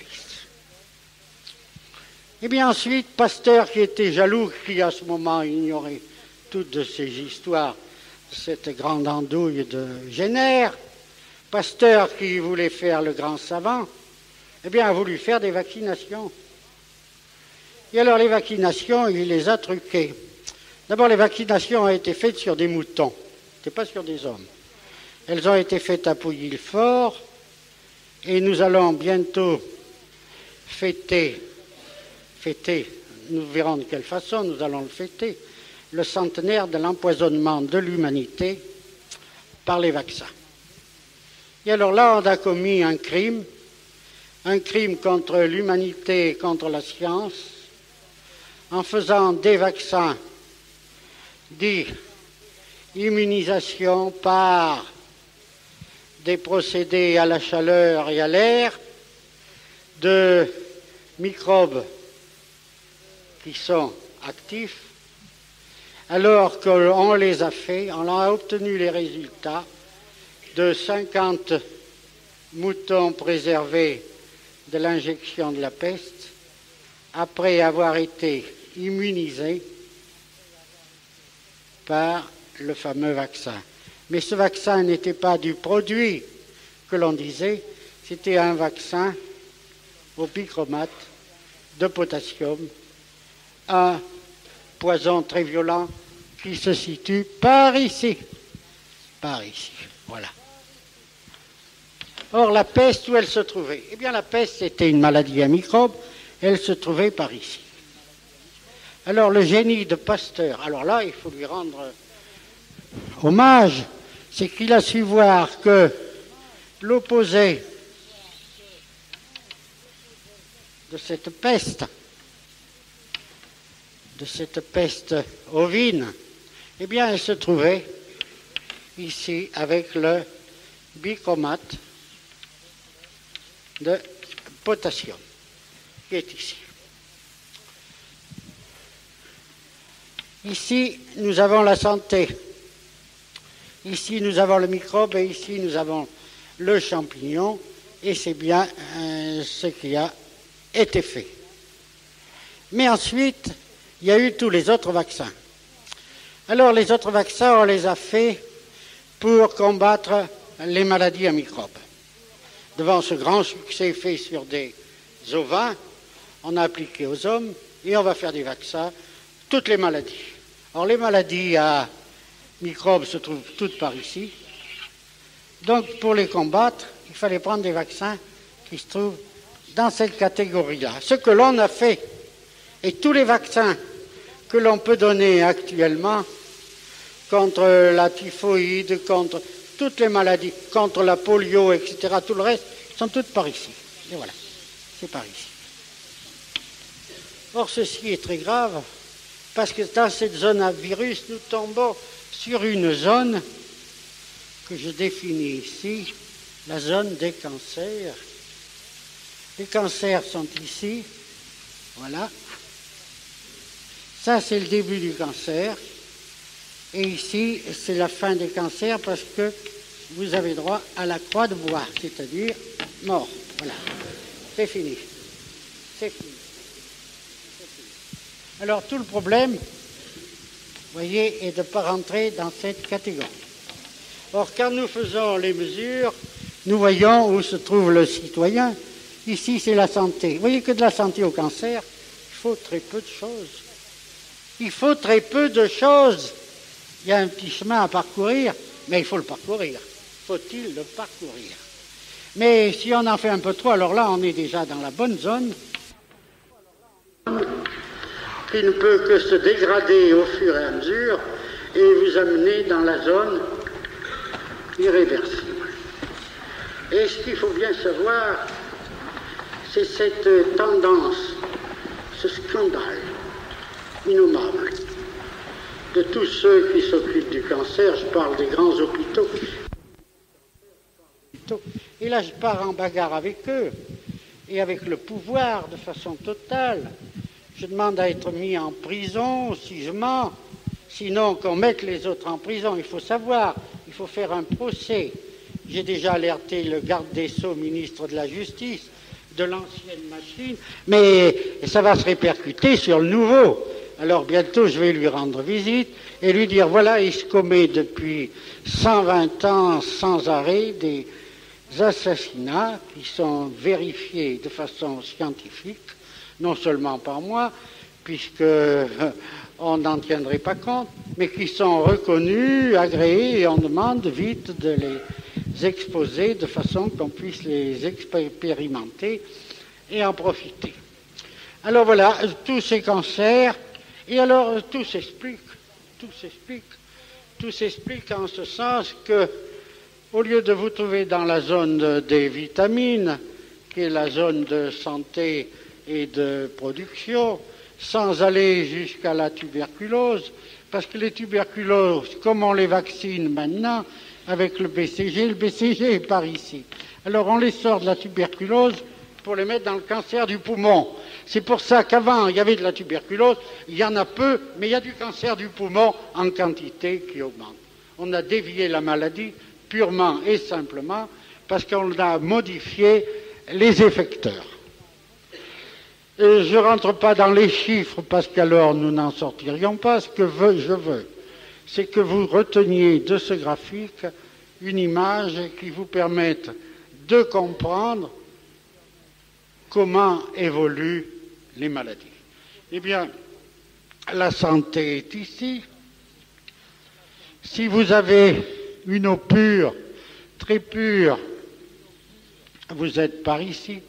Et bien ensuite, Pasteur, qui était jaloux, qui à ce moment ignorait toutes de ces histoires, cette grande andouille de Jenner, Pasteur qui voulait faire le grand savant, eh bien a voulu faire des vaccinations. Et alors les vaccinations, il les a truquées. D'abord, les vaccinations ont été faites sur des moutons, c'était pas sur des hommes. Elles ont été faites à Pouilly-le-Fort, et nous allons bientôt fêter, nous verrons de quelle façon nous allons le fêter, le centenaire de l'empoisonnement de l'humanité par les vaccins. Et alors là, on a commis un crime contre l'humanité et contre la science, en faisant des vaccins dits immunisation par des procédés à la chaleur et à l'air, de microbes qui sont actifs, alors qu'on les a fait, on a obtenu les résultats de 50 moutons préservés de l'injection de la peste, après avoir été immunisés par le fameux vaccin. Mais ce vaccin n'était pas du produit que l'on disait, c'était un vaccin au bichromate de potassium, un poison très violent qui se situe par ici. Par ici, voilà. Or, la peste, où elle se trouvait? Eh bien, la peste, c'était une maladie à microbes, elle se trouvait par ici. Alors, le génie de Pasteur, alors là, il faut lui rendre hommage, c'est qu'il a su voir que l'opposé de cette peste ovine, eh bien, elle se trouvait ici avec le bichromate de potassium, qui est ici. Ici, nous avons la santé. Ici, nous avons le microbe et ici, nous avons le champignon. Et c'est bien ce qui a été fait. Mais ensuite, il y a eu tous les autres vaccins. Alors, les autres vaccins, on les a faits pour combattre les maladies à microbes. Devant ce grand succès fait sur des ovins, on a appliqué aux hommes et on va faire des vaccins, toutes les maladies. Or, les maladies à microbes se trouvent toutes par ici. Donc, pour les combattre, il fallait prendre des vaccins qui se trouvent dans cette catégorie-là. Ce que l'on a fait, et tous les vaccins que l'on peut donner actuellement contre la typhoïde, contre toutes les maladies, contre la polio, etc., tout le reste, sont toutes par ici. Et voilà, c'est par ici. Or, ceci est très grave, parce que dans cette zone à virus, nous tombons sur une zone que je définis ici, la zone des cancers. Les cancers sont ici, voilà. Ça, c'est le début du cancer. Et ici, c'est la fin des cancers parce que vous avez droit à la croix de bois, c'est-à-dire mort. Voilà, c'est fini. C'est fini. Alors, tout le problème, vous voyez, est de ne pas rentrer dans cette catégorie. Or, quand nous faisons les mesures, nous voyons où se trouve le citoyen. Ici, c'est la santé. Vous voyez que de la santé au cancer, il faut très peu de choses. Il faut très peu de choses. Il y a un petit chemin à parcourir, mais il faut le parcourir. Faut-il le parcourir? Mais si on en fait un peu trop, alors là, on est déjà dans la bonne zone, qui ne peut que se dégrader au fur et à mesure et vous amener dans la zone irréversible. Et ce qu'il faut bien savoir, c'est cette tendance, ce scandale innommable de tous ceux qui s'occupent du cancer. Je parle des grands hôpitaux. Et là, je pars en bagarre avec eux et avec le pouvoir de façon totale. Je demande à être mis en prison si je mens, sinon qu'on mette les autres en prison. Il faut savoir, il faut faire un procès. J'ai déjà alerté le garde des Sceaux, ministre de la Justice, de l'ancienne machine, mais ça va se répercuter sur le nouveau. Alors bientôt, je vais lui rendre visite et lui dire, voilà, il se commet depuis 120 ans sans arrêt des assassinats qui sont vérifiés de façon scientifique, non seulement par moi, puisqu'on n'en tiendrait pas compte, mais qui sont reconnus, agréés, et on demande vite de les exposer de façon qu'on puisse les expérimenter et en profiter. Alors voilà, tous ces cancers, et alors tout s'explique en ce sens que, au lieu de vous trouver dans la zone des vitamines, qui est la zone de santé et de production, sans aller jusqu'à la tuberculose, parce que les tuberculoses, comme on les vaccine maintenant, avec le BCG est par ici. Alors on les sort de la tuberculose pour les mettre dans le cancer du poumon. C'est pour ça qu'avant, il y avait de la tuberculose, il y en a peu, mais il y a du cancer du poumon en quantité qui augmente. On a dévié la maladie purement et simplement parce qu'on a modifié les effecteurs. Et je ne rentre pas dans les chiffres parce qu'alors nous n'en sortirions pas. Ce que je veux, c'est que vous reteniez de ce graphique une image qui vous permette de comprendre comment évoluent les maladies. Eh bien, la santé est ici. Si vous avez une eau pure, très pure, vous êtes par ici,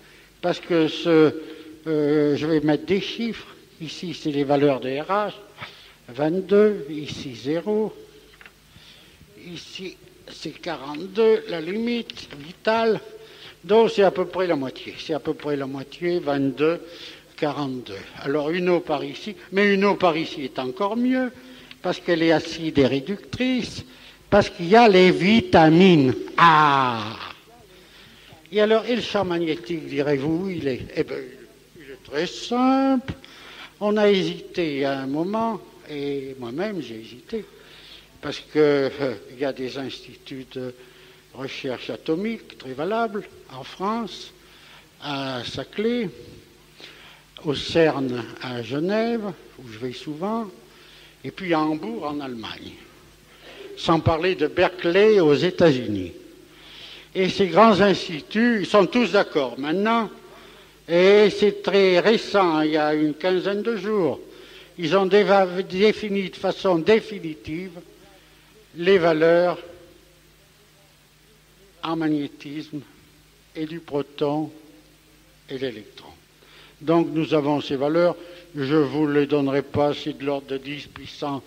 parce que je vais mettre des chiffres. Ici, c'est les valeurs de RH, 22, ici 0, ici c'est 42, la limite vitale, donc c'est à peu près la moitié. C'est à peu près la moitié, 22, 42. Alors une eau par ici, mais une eau par ici est encore mieux, parce qu'elle est acide et réductrice, parce qu'il y a les vitamines. Ah! Et alors, et le champ magnétique, direz-vous, il est très simple. On a hésité à un moment, et moi-même j'ai hésité, parce qu'il y a des instituts de recherche atomique très valables en France, à Saclay, au CERN à Genève, où je vais souvent, et puis à Hambourg en Allemagne, sans parler de Berkeley aux États-Unis. Et ces grands instituts, ils sont tous d'accord maintenant, et c'est très récent, il y a une quinzaine de jours, ils ont défini de façon définitive les valeurs en magnétisme et du proton et l'électron. Donc nous avons ces valeurs, je ne vous les donnerai pas, c'est de l'ordre de 10 puissance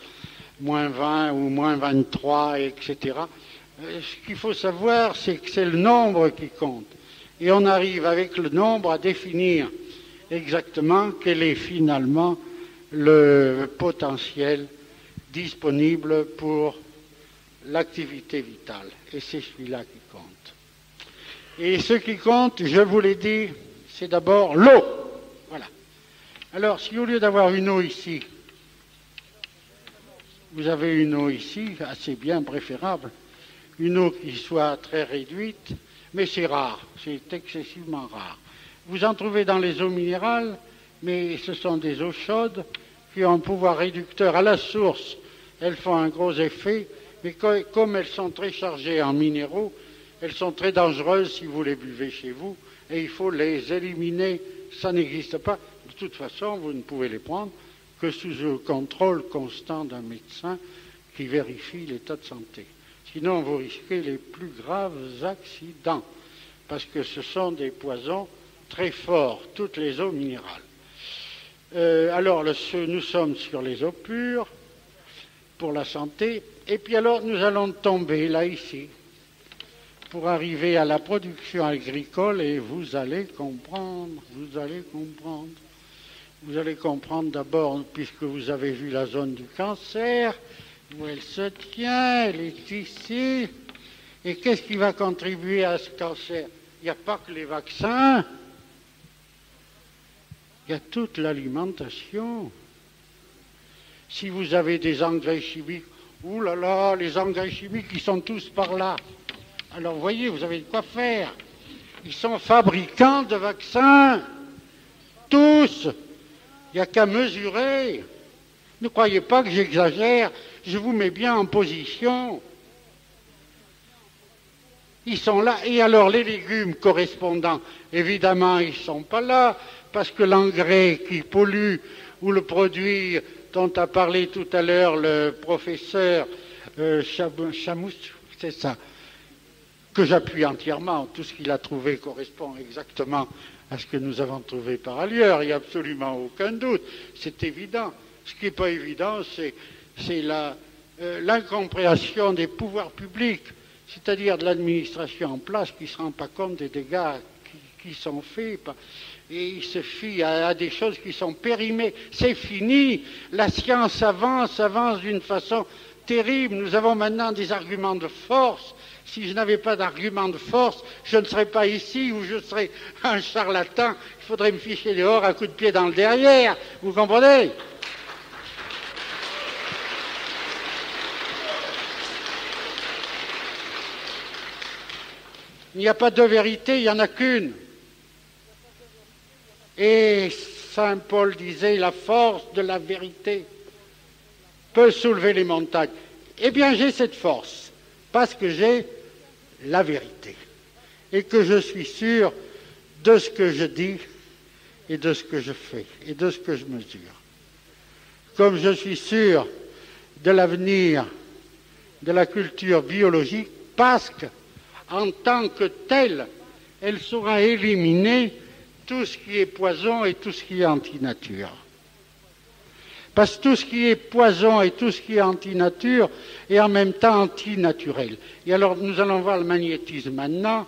moins 20 ou moins 23, etc. Ce qu'il faut savoir, c'est que c'est le nombre qui compte. Et on arrive avec le nombre à définir exactement quel est finalement le potentiel disponible pour l'activité vitale. Et c'est celui-là qui compte. Et ce qui compte, je vous l'ai dit, c'est d'abord l'eau. Voilà. Alors, si au lieu d'avoir une eau ici, vous avez une eau ici, assez bien préférable, une eau qui soit très réduite, mais c'est rare, c'est excessivement rare. Vous en trouvez dans les eaux minérales, mais ce sont des eaux chaudes qui ont un pouvoir réducteur à la source. Elles font un gros effet, mais comme elles sont très chargées en minéraux, elles sont très dangereuses si vous les buvez chez vous, et il faut les éliminer. Ça n'existe pas. De toute façon, vous ne pouvez les prendre que sous le contrôle constant d'un médecin qui vérifie l'état de santé. Sinon, vous risquez les plus graves accidents, parce que ce sont des poisons très forts, toutes les eaux minérales. Alors, nous sommes sur les eaux pures pour la santé, et puis alors nous allons tomber là, ici, pour arriver à la production agricole, et vous allez comprendre. Vous allez comprendre d'abord, puisque vous avez vu la zone du cancer, où elle se tient, elle est ici. Et qu'est-ce qui va contribuer à ce cancer? Il n'y a pas que les vaccins, il y a toute l'alimentation. Si vous avez des engrais chimiques, ouh là là, les engrais chimiques, ils sont tous par là. Alors vous voyez, vous avez de quoi faire. Ils sont fabricants de vaccins, tous. Il n'y a qu'à mesurer. Ne croyez pas que j'exagère, je vous mets bien en position. Ils sont là. Et alors les légumes correspondants, évidemment, ils ne sont pas là, parce que l'engrais qui pollue, ou le produit dont a parlé tout à l'heure le professeur Chamous, c'est ça, que j'appuie entièrement, tout ce qu'il a trouvé correspond exactement à ce que nous avons trouvé par ailleurs, il n'y a absolument aucun doute, c'est évident. Ce qui n'est pas évident, c'est l'incompréhension des pouvoirs publics, c'est-à-dire de l'administration en place qui ne se rend pas compte des dégâts qui sont faits, et il se fie à des choses qui sont périmées. C'est fini, la science avance d'une façon terrible, nous avons maintenant des arguments de force. Si je n'avais pas d'argument de force, je ne serais pas ici, ou je serais un charlatan, il faudrait me ficher dehors à coups de pied dans le derrière, vous comprenez ? Il n'y a pas de vérité, il n'y en a qu'une. Et saint Paul disait, la force de la vérité peut soulever les montagnes. Eh bien, j'ai cette force, parce que j'ai la vérité. et que je suis sûr de ce que je dis et de ce que je fais et de ce que je mesure. Comme je suis sûr de l'avenir de la culture biologique, parce qu'en tant que telle, elle saura éliminer tout ce qui est poison et tout ce qui est antinature. Parce que tout ce qui est poison et tout ce qui est antinature est en même temps antinaturel. Et alors nous allons voir le magnétisme maintenant.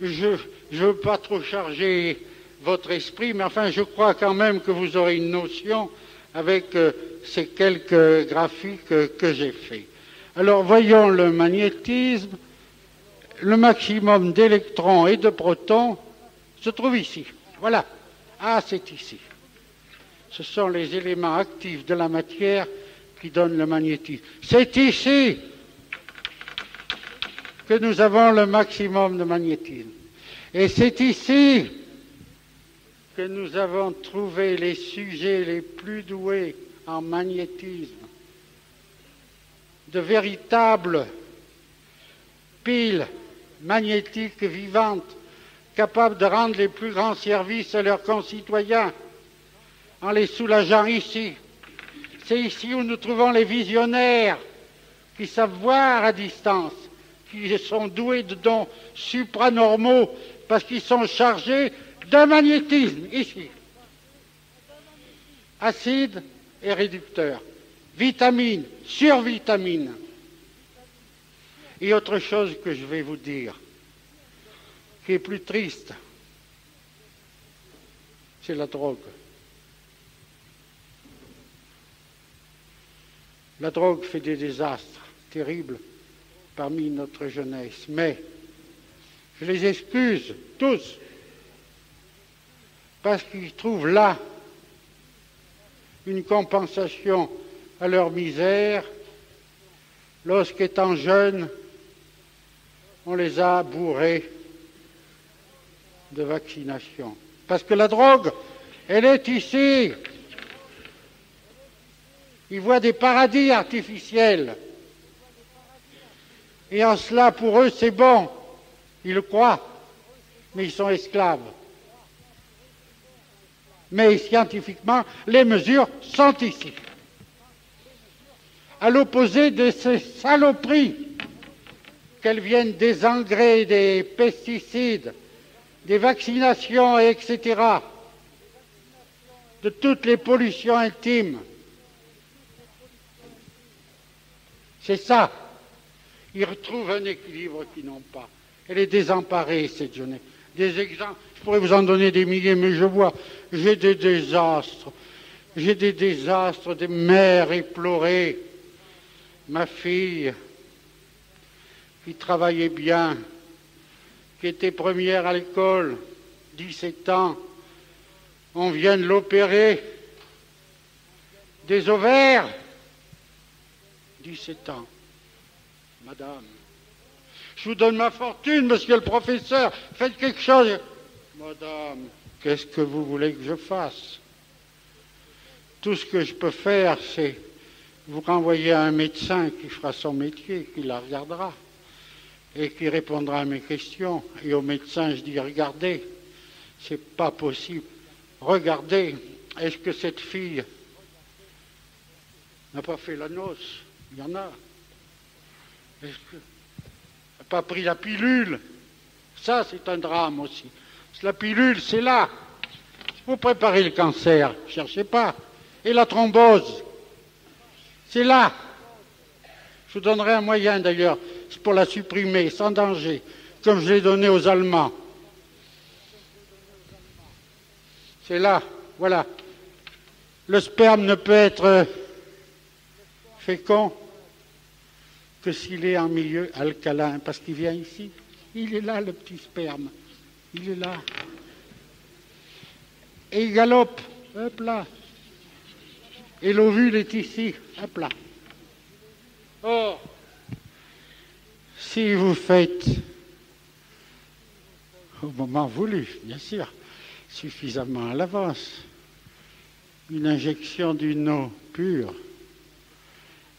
Je ne veux pas trop charger votre esprit, mais enfin je crois quand même que vous aurez une notion avec ces quelques graphiques que j'ai faits. Alors voyons le magnétisme. Le maximum d'électrons et de protons se trouve ici. Voilà. Ah, c'est ici. Ce sont les éléments actifs de la matière qui donnent le magnétisme. C'est ici que nous avons le maximum de magnétisme. Et c'est ici que nous avons trouvé les sujets les plus doués en magnétisme, de véritables piles magnétiques vivantes, capables de rendre les plus grands services à leurs concitoyens en les soulageant ici. C'est ici où nous trouvons les visionnaires qui savent voir à distance, qui sont doués de dons supranormaux parce qu'ils sont chargés de magnétisme, ici. Acide et réducteur, vitamine, survitamine. Et autre chose que je vais vous dire, qui est plus triste, c'est la drogue. La drogue fait des désastres terribles parmi notre jeunesse, mais je les excuse tous, parce qu'ils trouvent là une compensation à leur misère lorsqu'étant jeunes, on les a bourrés de vaccination. Parce que la drogue, elle est ici. Ils voient des paradis artificiels. Et en cela, pour eux, c'est bon. Ils le croient, mais ils sont esclaves. Mais scientifiquement, les mesures sont ici. À l'opposé de ces saloperies, qu'elles viennent des engrais, des pesticides, des vaccinations, etc., de toutes les pollutions intimes. C'est ça. Ils retrouvent un équilibre qu'ils n'ont pas. Elle est désemparée, cette jeunesse. Des exemples, je pourrais vous en donner des milliers, mais je vois, j'ai des désastres. J'ai des désastres, des mères éplorées. Ma fille, qui travaillait bien, qui était première à l'école, 17 ans, on vient de l'opérer, des ovaires, 17 ans. Madame, je vous donne ma fortune, monsieur le professeur, faites quelque chose. Madame, qu'est-ce que vous voulez que je fasse? Tout ce que je peux faire, c'est vous renvoyer à un médecin qui fera son métier, qui la regardera et qui répondra à mes questions. Et au médecin, je dis, regardez, c'est pas possible. Regardez, est-ce que cette fille n'a pas fait la noce? Il y en a. Est-ce qu'elle n'a pas pris la pilule? Ça, c'est un drame aussi. La pilule, c'est là. Vous préparez le cancer, ne cherchez pas. Et la thrombose, c'est là. Je vous donnerai un moyen d'ailleurs pour la supprimer sans danger, comme je l'ai donné aux Allemands. C'est là, voilà. Le sperme ne peut être fécond que s'il est en milieu alcalin, parce qu'il vient ici. Il est là, le petit sperme. Il est là. Et il galope, hop là. Et l'ovule est ici, hop là. Or, si vous faites, au moment voulu, bien sûr, suffisamment à l'avance, une injection d'une eau pure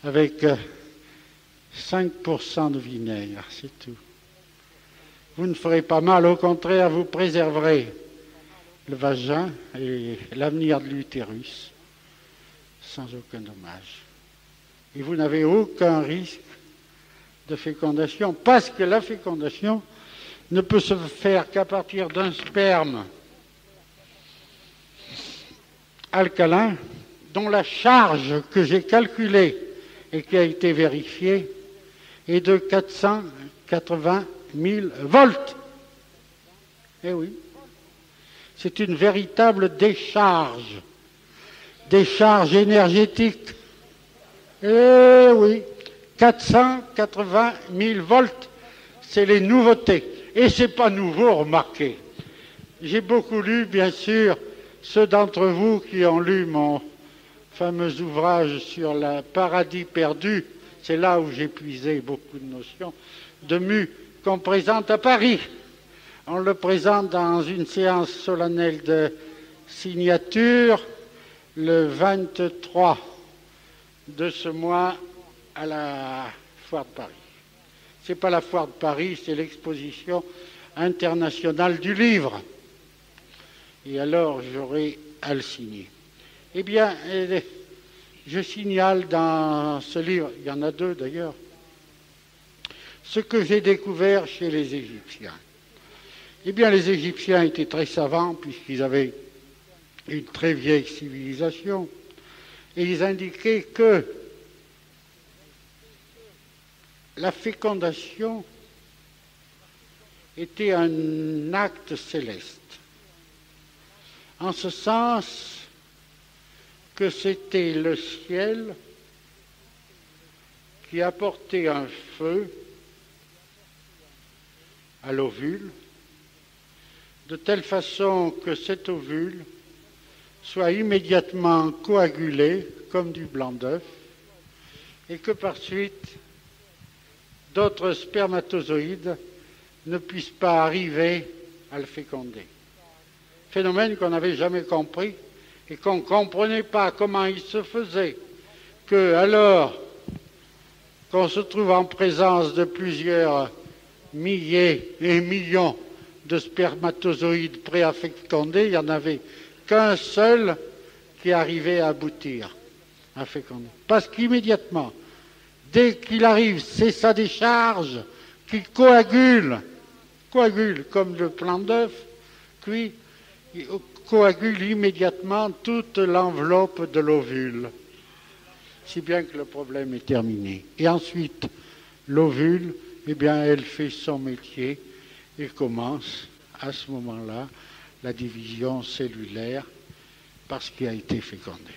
avec 5% de vinaigre, c'est tout. vous ne ferez pas mal, au contraire, vous préserverez le vagin et l'avenir de l'utérus sans aucun dommage. Et vous n'avez aucun risque de fécondation, parce que la fécondation ne peut se faire qu'à partir d'un sperme alcalin dont la charge que j'ai calculée et qui a été vérifiée est de 480 000 volts. Eh oui, c'est une véritable décharge énergétique. Eh oui, 480 000 volts, c'est les nouveautés. Et ce n'est pas nouveau, remarquez. J'ai beaucoup lu, bien sûr, ceux d'entre vous qui ont lu mon fameux ouvrage sur le paradis perdu, c'est là où j'ai puisé beaucoup de notions, de mu qu'on présente à Paris. On le présente dans une séance solennelle de signature le 23 de ce mois à la Foire de Paris. Ce n'est pas la Foire de Paris, c'est l'exposition internationale du livre. Et alors, j'aurai à le signer. Eh bien, je signale dans ce livre, il y en a deux d'ailleurs, ce que j'ai découvert chez les Égyptiens. Eh bien, les Égyptiens étaient très savants puisqu'ils avaient une très vieille civilisation. Et ils indiquaient que la fécondation était un acte céleste. En ce sens que c'était le ciel qui apportait un feu à l'ovule, de telle façon que cet ovule soit immédiatement coagulé comme du blanc d'œuf, et que par suite d'autres spermatozoïdes ne puissent pas arriver à le féconder. Phénomène qu'on n'avait jamais compris et qu'on ne comprenait pas comment il se faisait que, alors qu'on se trouve en présence de plusieurs milliers et millions de spermatozoïdes prêts à féconder, il n'y en avait qu'un seul qui arrivait à aboutir à féconder. Parce qu'immédiatement, dès qu'il arrive, c'est sa décharge qui coagule comme le blanc d'œuf cuit, coagule immédiatement toute l'enveloppe de l'ovule, si bien que le problème est terminé. Et ensuite, l'ovule, eh bien, elle fait son métier et commence à ce moment-là la division cellulaire parce qu'il a été fécondé.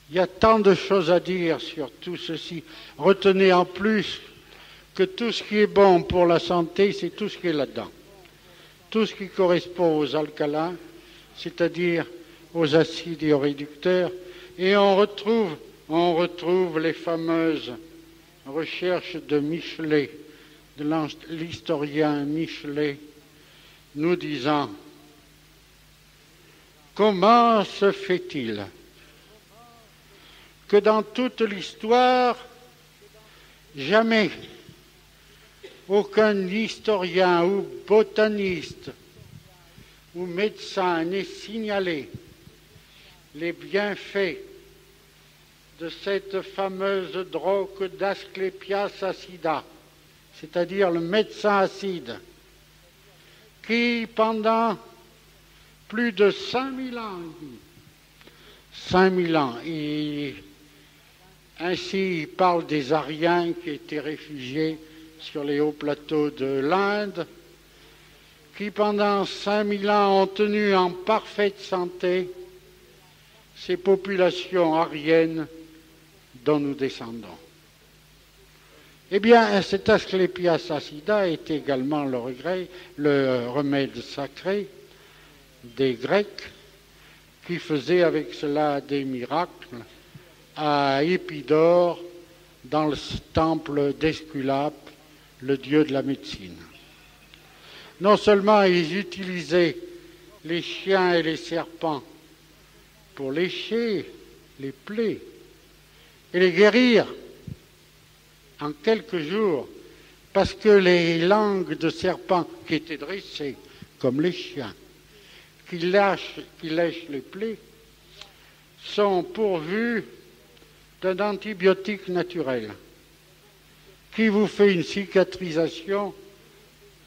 Il y a tant de choses à dire sur tout ceci. Retenez en plus que tout ce qui est bon pour la santé, c'est tout ce qui est là-dedans. Tout ce qui correspond aux alcalins, c'est-à-dire aux acides et aux réducteurs, et on retrouve les fameuses recherches de Michelet, de l'historien Michelet, nous disant « Comment se fait-il que dans toute l'histoire, jamais aucun historien ou botaniste ou médecin n'ait signalé les bienfaits de cette fameuse drogue d'Asclepias acida, c'est-à-dire le médecin acide, qui pendant plus de 5000 ans, et ainsi il parle des Aryens qui étaient réfugiés sur les hauts plateaux de l'Inde, qui pendant 5000 ans ont tenu en parfaite santé ces populations aryennes dont nous descendons. Eh bien, cet Asclepias acida est également le remède sacré des Grecs qui faisaient avec cela des miracles à Épidore dans le temple d'Esculape, le dieu de la médecine. Non seulement ils utilisaient les chiens et les serpents pour lécher les plaies, et les guérir en quelques jours, parce que les langues de serpents qui étaient dressées, comme les chiens, qui lèchent les plaies, sont pourvues d'un antibiotique naturel qui vous fait une cicatrisation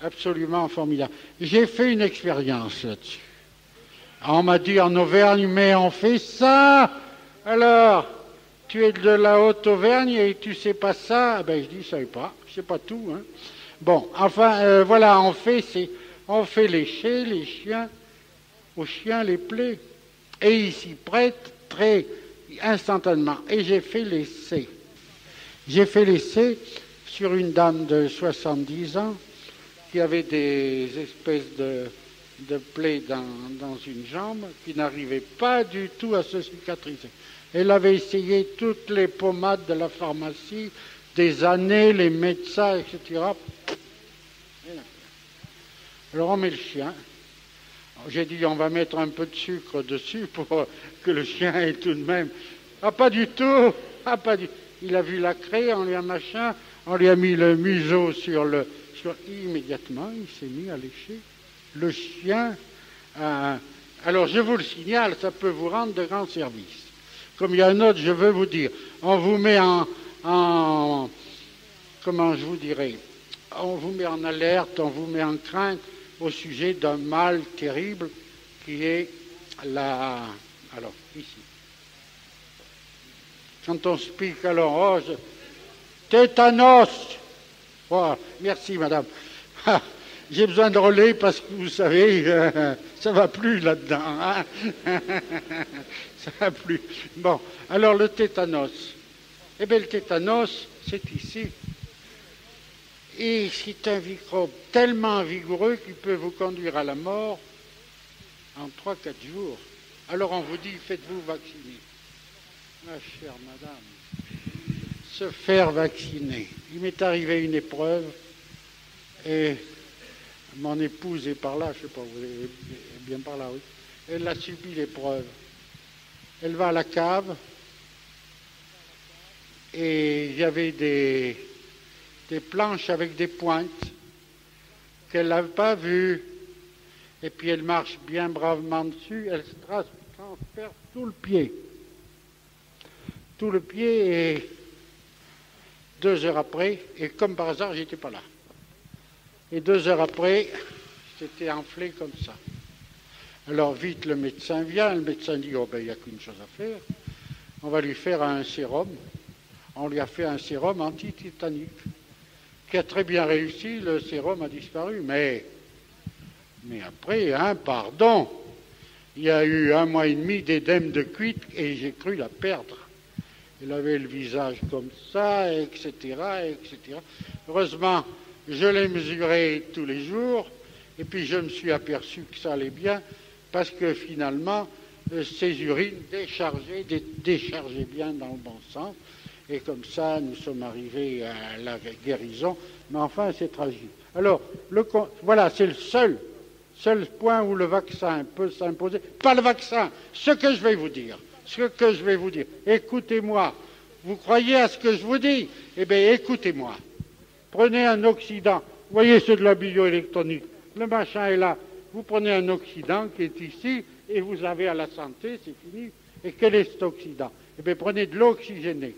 absolument formidable. J'ai fait une expérience là-dessus. On m'a dit en Auvergne, mais on fait ça. Alors, tu es de la Haute-Auvergne et tu sais pas ça. Ben, je dis, je savais pas. Je sais pas tout. Hein. Bon, enfin, voilà, on fait lécher les chiens, aux chiens les plaies. Et ils s'y prêtent très instantanément. Et j'ai fait l'essai. J'ai fait l'essai sur une dame de 70 ans qui avait des espèces de plaies dans une jambe qui n'arrivaient pas du tout à se cicatriser. Elle avait essayé toutes les pommades de la pharmacie, des années, les médecins, etc. Alors on met le chien. J'ai dit, on va mettre un peu de sucre dessus pour que le chien ait tout de même... Ah, pas du tout. Ah, pas du... Il a vu la craie, on lui a machin, on lui a mis le museau immédiatement, il s'est mis à lécher. Le chien... Alors, je vous le signale, ça peut vous rendre de grands services. Comme il y a un autre, je veux vous dire, on vous met comment je vous dirais, on vous met en alerte, on vous met en crainte au sujet d'un mal terrible qui est alors, ici. Quand on se pique, alors, tétanos. Oh, merci, madame. J'ai besoin de relais parce que, vous savez, ça va plus là-dedans. Hein. Ça va plus. Bon, alors le tétanos. Eh bien, le tétanos, c'est ici. Et c'est un microbe tellement vigoureux qu'il peut vous conduire à la mort en 3-4 jours. Alors on vous dit, faites-vous vacciner. Ma chère madame, se faire vacciner. Il m'est arrivé une épreuve et mon épouse est par là, je ne sais pas, vous êtes bien par là, oui. Elle a subi l'épreuve. Elle va à la cave et il y avait des planches avec des pointes qu'elle n'avait pas vues. Et puis elle marche bien bravement dessus, elle se transperce tout le pied. Tout le pied, et 2 heures après, et comme par hasard, j'étais pas là. Et 2 heures après, c'était enflé comme ça. Alors vite, le médecin vient, le médecin dit, oh ben il n'y a qu'une chose à faire, on va lui faire un sérum. On lui a fait un sérum anti-tétanique, qui a très bien réussi, le sérum a disparu, mais après, pardon, il y a eu 1 mois et demi d'édème de cuite et j'ai cru la perdre. Elle avait le visage comme ça, etc., etc. Heureusement, je l'ai mesuré tous les jours et puis je me suis aperçu que ça allait bien parce que finalement, ses urines déchargeaient bien dans le bon sens. Et comme ça, nous sommes arrivés à la guérison. Mais enfin, c'est tragique. Alors, voilà, c'est le seul point où le vaccin peut s'imposer. Pas le vaccin, ce que je vais vous dire. Écoutez-moi. Vous croyez à ce que je vous dis? Eh bien, écoutez-moi. Prenez un oxydant. Vous voyez, c'est de la bioélectronique. Le machin est là. Vous prenez un oxydant qui est ici et vous avez à la santé, c'est fini. Et quel est cet oxydant? Eh bien, prenez de l'eau oxygénée.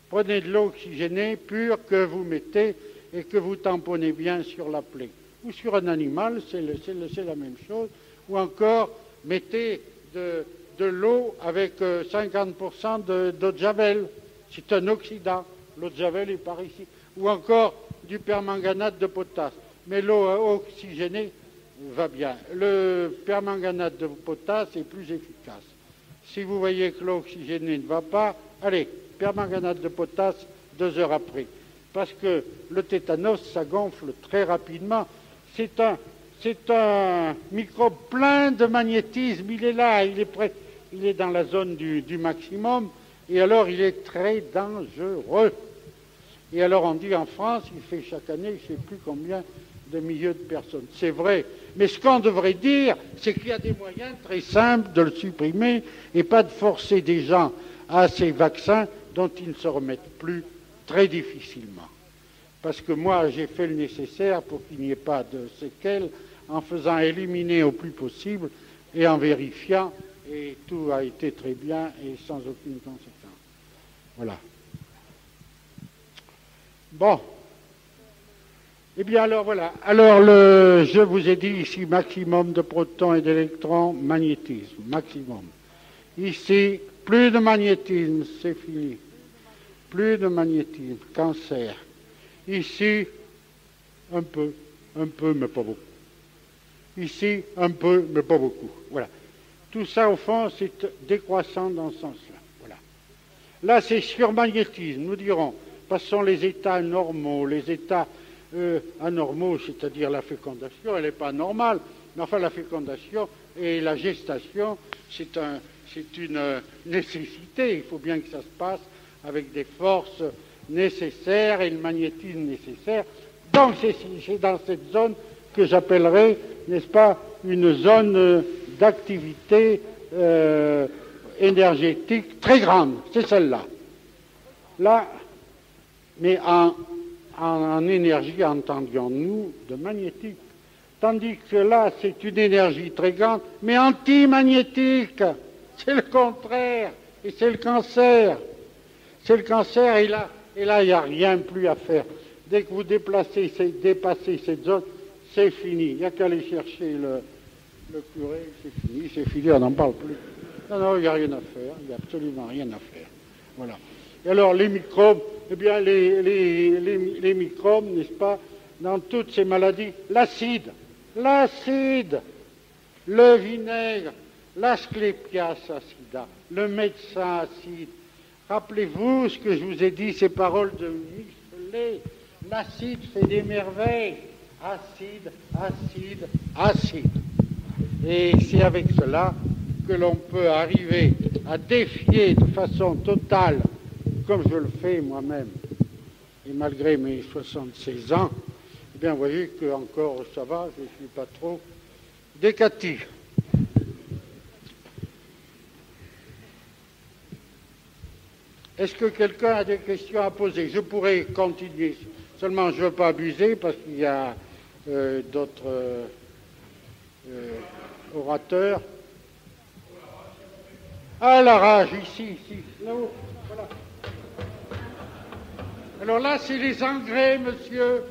Prenez de l'eau oxygénée pure que vous mettez et que vous tamponnez bien sur la plaie. Ou sur un animal, c'est la même chose. Ou encore, mettez de l'eau avec 50% d'eau de javel. C'est un oxydant. L'eau de javel est par ici. Ou encore du permanganate de potasse. Mais l'eau oxygénée va bien. Le permanganate de potasse est plus efficace. Si vous voyez que l'eau oxygénée ne va pas, allez, permanganate de potasse 2 heures après. Parce que le tétanos, ça gonfle très rapidement. C'est un microbe plein de magnétisme. Il est là, il est dans la zone du maximum. Et alors, il est très dangereux. Et alors, on dit en France, il fait chaque année, je ne sais plus combien de milliers de personnes. C'est vrai. Mais ce qu'on devrait dire, c'est qu'il y a des moyens très simples de le supprimer et pas de forcer des gens à ces vaccins dont ils ne se remettent plus très difficilement. Parce que moi, j'ai fait le nécessaire pour qu'il n'y ait pas de séquelles, en faisant éliminer au plus possible et en vérifiant, et tout a été très bien et sans aucune conséquence. Voilà. Bon. Eh bien alors voilà. Alors je vous ai dit ici maximum de protons et d'électrons, magnétisme, maximum. Ici, plus de magnétisme, c'est fini. Plus de magnétisme, cancer. Ici, un peu, mais pas beaucoup. Ici, un peu, mais pas beaucoup. Voilà. Tout ça, au fond, c'est décroissant dans ce sens-là. Voilà. Là, c'est surmagnétisme. Nous dirons, passons les états normaux, les états anormaux, c'est-à-dire la fécondation, elle n'est pas normale, mais enfin la fécondation et la gestation, c'est une nécessité. Il faut bien que ça se passe avec des forces nécessaires et le magnétisme nécessaire. Donc c'est dans cette zone que j'appellerais, n'est-ce pas, une zone d'activité énergétique très grande. C'est celle-là. Là, mais en énergie, entendions-nous, de magnétique. Tandis que là, c'est une énergie très grande, mais antimagnétique. C'est le contraire. Et c'est le cancer. C'est le cancer, et là, il n'y a rien plus à faire. Dès que vous dépassez cette zone, c'est fini. Il n'y a qu'à aller chercher le curé, c'est fini, on n'en parle plus. Non, il n'y a rien à faire, il n'y a absolument rien à faire. Voilà. Et alors, les microbes, eh bien, les microbes, n'est-ce pas, dans toutes ces maladies, l'acide, le vinaigre, l'asclépias acida, le médecin acide. Rappelez-vous ce que je vous ai dit, ces paroles de Michelet. L'acide fait des merveilles. Acide. Et c'est avec cela que l'on peut arriver à défier de façon totale, comme je le fais moi-même, et malgré mes 76 ans, eh bien, vous voyez que encore ça va, je ne suis pas trop décatif. Est-ce que quelqu'un a des questions à poser? Je pourrais continuer, seulement je ne veux pas abuser parce qu'il y a d'autres orateurs. Ah, la rage, ici, là-haut, voilà. Alors là, c'est les engrais, monsieur.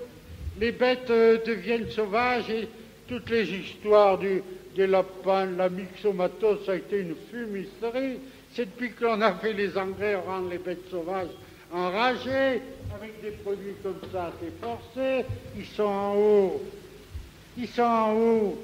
Les bêtes deviennent sauvages et toutes les histoires des lapins, la myxomatose, ça a été une fumisterie. C'est depuis que l'on a fait les engrais, on rend les bêtes sauvages enragées, avec des produits comme ça, c'est forcé. Ils sont en haut.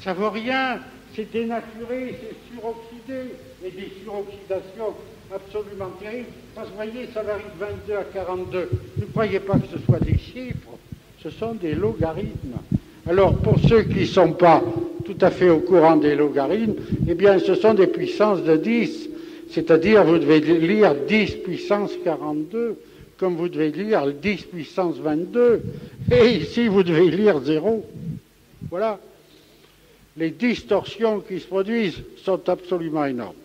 Ça vaut rien. C'est dénaturé, c'est suroxydé. Et des suroxydations absolument terribles. Parce que vous voyez, ça varie de 22 à 42. Ne croyez pas que ce soit des chiffres. Ce sont des logarithmes. Alors, pour ceux qui ne sont pas tout à fait au courant des logarithmes, eh bien, ce sont des puissances de 10. C'est-à-dire, vous devez lire 10 puissance 42, comme vous devez lire 10 puissance 22. Et ici, vous devez lire 0. Voilà. Les distorsions qui se produisent sont absolument énormes.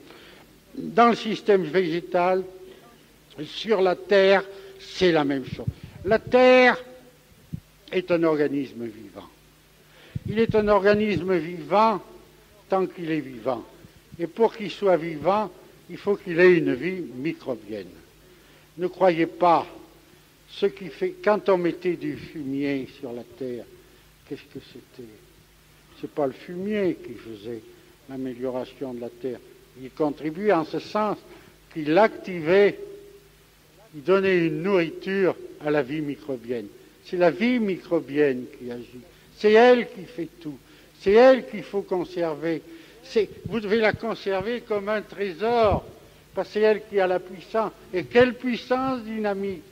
Dans le système végétal, sur la Terre, c'est la même chose. La Terre est un organisme vivant. Il est un organisme vivant tant qu'il est vivant. Et pour qu'il soit vivant, il faut qu'il ait une vie microbienne. Ne croyez pas ce qui fait... Quand on mettait du fumier sur la Terre, qu'est-ce que c'était? C'est pas le fumier qui faisait l'amélioration de la Terre. Il contribuait en ce sens qu'il activait, il donnait une nourriture à la vie microbienne. C'est la vie microbienne qui agit. C'est elle qui fait tout. C'est elle qu'il faut conserver. Vous devez la conserver comme un trésor, parce que c'est elle qui a la puissance. Et quelle puissance dynamique!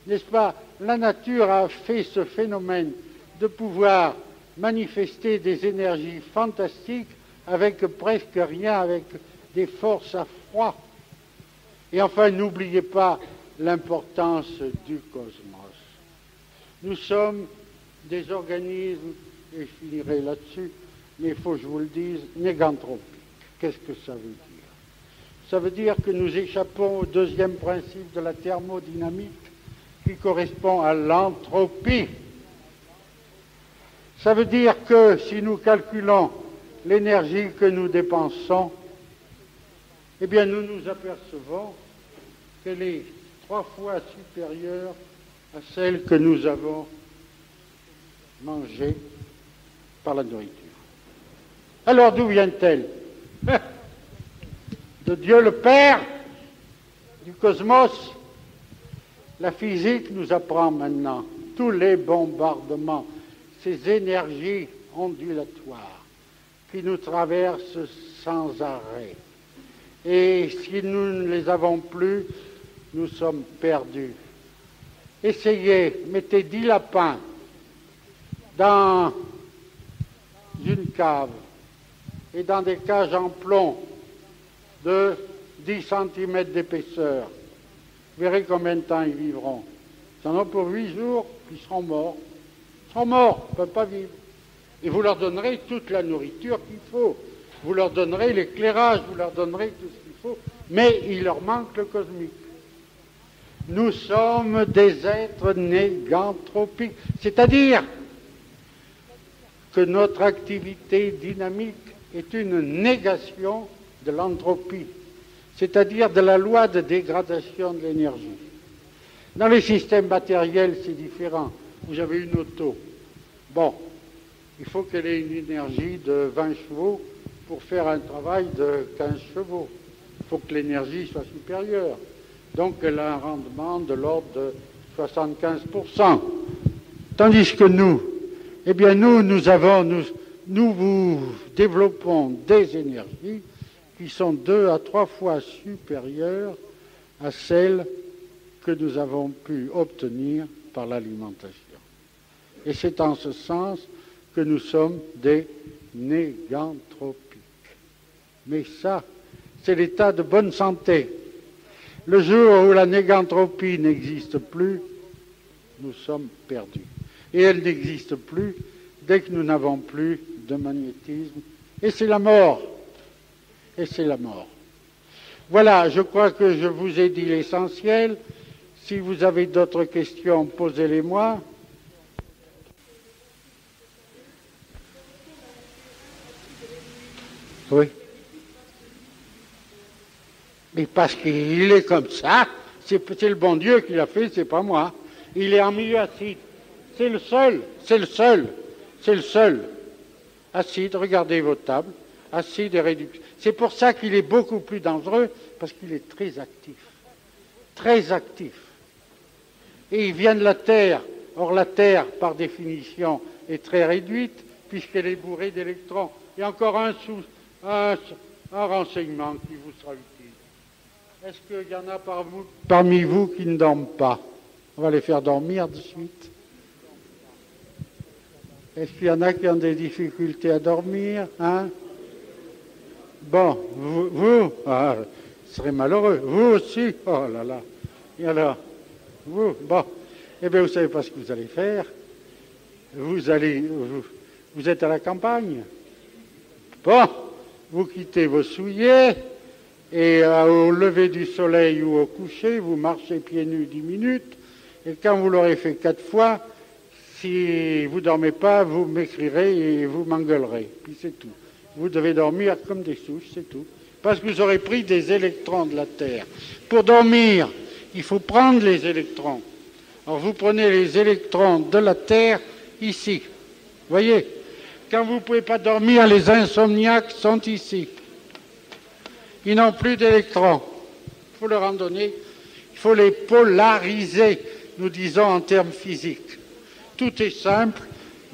N'est-ce pas? La nature a fait ce phénomène de pouvoir manifester des énergies fantastiques avec presque rien, avec des forces à froid. Et enfin, n'oubliez pas l'importance du cosmos. Nous sommes des organismes, et je finirai là-dessus, mais il faut que je vous le dise, négantropiques. Qu'est-ce que ça veut dire? ça veut dire que nous échappons au deuxième principe de la thermodynamique qui correspond à l'entropie. Ça veut dire que si nous calculons l'énergie que nous dépensons, eh bien nous nous apercevons qu'elle est 3 fois supérieure à celle que nous avons mangée par la nourriture. Alors d'où vient-elle? De Dieu le Père, du cosmos. La physique nous apprend maintenant tous les bombardements, ces énergies ondulatoires qui nous traversent sans arrêt. Et si nous ne les avons plus, nous sommes perdus. Essayez, mettez 10 lapins dans une cave et dans des cages en plomb de 10 cm d'épaisseur. Vous verrez combien de temps ils vivront. Ils en ont pour 8 jours, puis ils seront morts. Ils seront morts, ils ne peuvent pas vivre. Et vous leur donnerez toute la nourriture qu'il faut. Vous leur donnerez l'éclairage, vous leur donnerez tout ce qu'il faut, mais il leur manque le cosmique. Nous sommes des êtres négantropiques, c'est-à-dire que notre activité dynamique est une négation de l'entropie, c'est-à-dire de la loi de dégradation de l'énergie. Dans les systèmes matériels, c'est différent. Vous avez une auto. Bon, il faut qu'elle ait une énergie de 20 chevaux pour faire un travail de 15 chevaux. Il faut que l'énergie soit supérieure. Donc elle a un rendement de l'ordre de 75%. Tandis que nous, eh bien nous développons des énergies qui sont 2 à 3 fois supérieures à celles que nous avons pu obtenir par l'alimentation. Et c'est en ce sens que nous sommes des négantropiques. Mais ça, c'est l'état de bonne santé. Le jour où la négantropie n'existe plus, nous sommes perdus. Et elle n'existe plus dès que nous n'avons plus de magnétisme. Et c'est la mort. Et c'est la mort. Voilà, je crois que je vous ai dit l'essentiel. Si vous avez d'autres questions, posez-les-moi. Oui. Mais parce qu'il est comme ça, c'est le bon Dieu qui l'a fait, c'est pas moi. Il est en milieu acide. C'est le seul. Acide, regardez vos tables. Acide et réduction. C'est pour ça qu'il est beaucoup plus dangereux, parce qu'il est très actif. Très actif. Et il vient de la Terre. Or, la Terre, par définition, est très réduite, puisqu'elle est bourrée d'électrons. Il y a encore un renseignement qui vous sera utile. Est-ce qu'il y en a parmi vous qui ne dorment pas? On va les faire dormir de suite. Est-ce qu'il y en a qui ont des difficultés à dormir, hein? Bon, vous serez malheureux. Vous aussi, oh là là. Et alors, vous bien, vous savez pas ce que vous allez faire. Vous êtes à la campagne. Bon, vous quittez vos souliers et au lever du soleil ou au coucher, vous marchez pieds nus 10 minutes. Et quand vous l'aurez fait 4 fois, si vous ne dormez pas, vous m'écrirez et vous m'engueulerez. Puis c'est tout. Vous devez dormir comme des souches, c'est tout. Parce que vous aurez pris des électrons de la Terre. Pour dormir, il faut prendre les électrons. Alors vous prenez les électrons de la Terre ici. Vous voyez? Quand vous ne pouvez pas dormir, les insomniaques sont ici. Ils n'ont plus d'électrons. Il faut leur en donner. Il faut les polariser, nous disons en termes physiques. Tout est simple,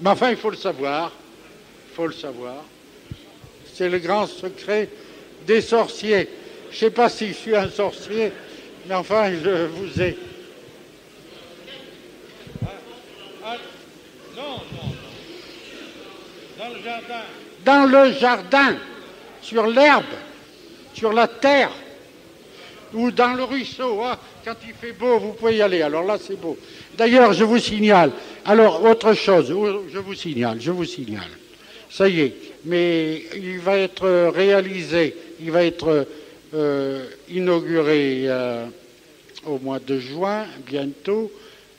mais enfin, il faut le savoir. Il faut le savoir. C'est le grand secret des sorciers. Je ne sais pas si je suis un sorcier, mais enfin, je vous ai. Non. Dans le jardin. Dans le jardin, sur l'herbe, sur la terre, ou dans le ruisseau. Hein. Quand il fait beau, vous pouvez y aller. Alors là, c'est beau. D'ailleurs, je vous signale. Alors, autre chose, je vous signale. Ça y est. Mais il va être réalisé, il va être inaugurer au mois de juin, bientôt,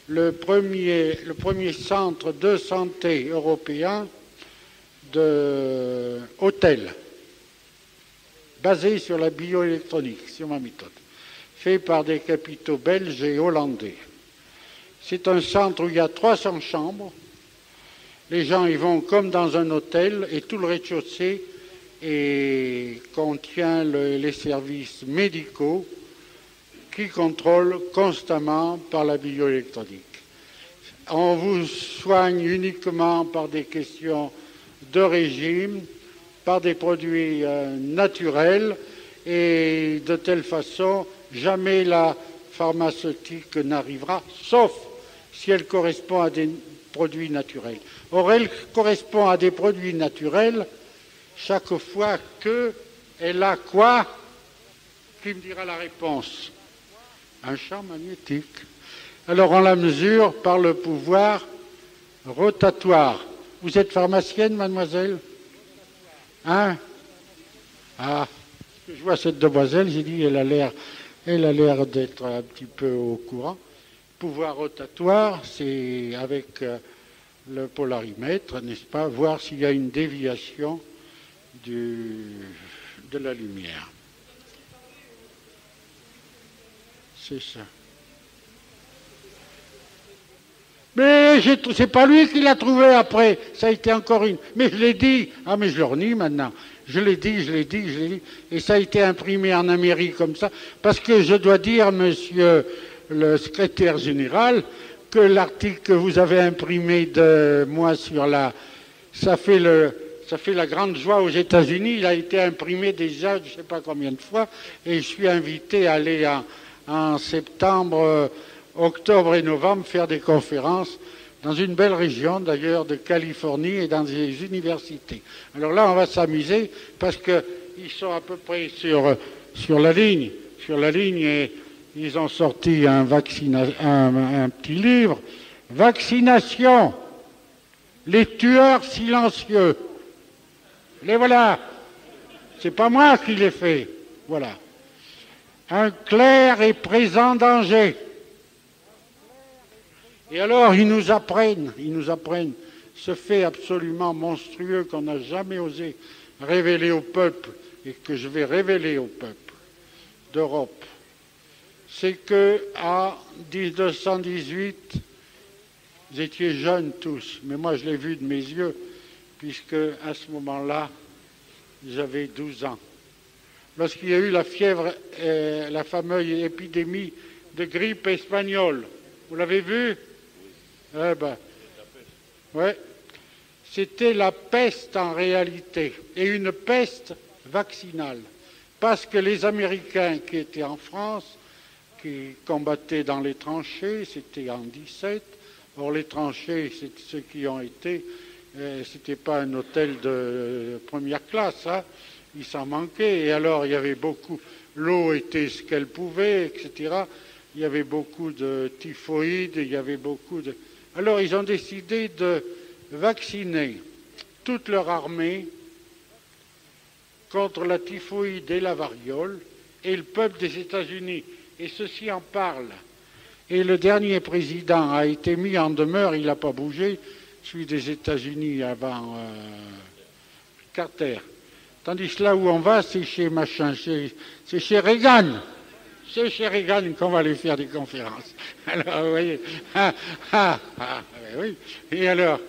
le premier centre de santé européen de hôtel, basé sur la bioélectronique, sur ma méthode, fait par des capitaux belges et hollandais. C'est un centre où il y a 300 chambres. Les gens y vont comme dans un hôtel et tout le rez-de-chaussée contient les services médicaux qui contrôlent constamment par la bioélectronique. On vous soigne uniquement par des questions de régime, par des produits naturels et de telle façon, jamais la pharmaceutique n'arrivera, sauf si elle correspond à des produits naturels. Or, elle correspond à des produits naturels chaque fois qu'elle a quoi? Qui me dira la réponse? Un champ magnétique. Alors, on la mesure par le pouvoir rotatoire. Vous êtes pharmacienne, mademoiselle? Hein? Ah, je vois cette demoiselle, j'ai dit, elle a l'air d'être un petit peu au courant. Pouvoir rotatoire, c'est avec le polarimètre, n'est-ce pas, voir s'il y a une déviation de la lumière. C'est ça. Mais c'est pas lui qui l'a trouvé après. Ça a été encore une. Mais je l'ai dit. Ah, mais je le renie maintenant. Je l'ai dit. Et ça a été imprimé en Amérique comme ça. Parce que je dois dire, monsieur le secrétaire général, que l'article que vous avez imprimé de moi sur ça fait la grande joie aux États-Unis. Il a été imprimé déjà, je ne sais pas combien de fois. Et je suis invité à aller en septembre, octobre et novembre faire des conférences dans une belle région d'ailleurs de Californie et dans des universités. Alors là, on va s'amuser parce qu'ils sont à peu près sur la ligne. Et ils ont sorti un petit livre, Vaccination, les tueurs silencieux. Les voilà. C'est pas moi qui les fais. Voilà. Un clair et présent danger. Et alors, ils nous apprennent ce fait absolument monstrueux qu'on n'a jamais osé révéler au peuple et que je vais révéler au peuple d'Europe. C'est qu'en 1918, vous étiez jeunes tous, mais moi je l'ai vu de mes yeux, puisque à ce moment-là, j'avais 12 ans. Lorsqu'il y a eu la fièvre, la fameuse épidémie de grippe espagnole, vous l'avez vu? Ouais. C'était la peste en réalité, et une peste vaccinale. Parce que les Américains qui étaient en France, qui combattaient dans les tranchées, c'était en 17. Or, les tranchées, c'est ceux qui ont été, c'était pas un hôtel de première classe, hein. Il s'en manquait. Et alors, il y avait beaucoup, l'eau était ce qu'elle pouvait, etc. Il y avait beaucoup de typhoïde, il y avait beaucoup de... Alors, ils ont décidé de vacciner toute leur armée contre la typhoïde et la variole, et le peuple des États-Unis. Et ceux-ci en parlent. Et le dernier président a été mis en demeure, il n'a pas bougé, celui des États-Unis avant Carter. Tandis que là où on va, c'est chez machin, c'est chez Reagan. C'est chez Reagan qu'on va aller faire des conférences. Alors, vous voyez. Oui. Et alors,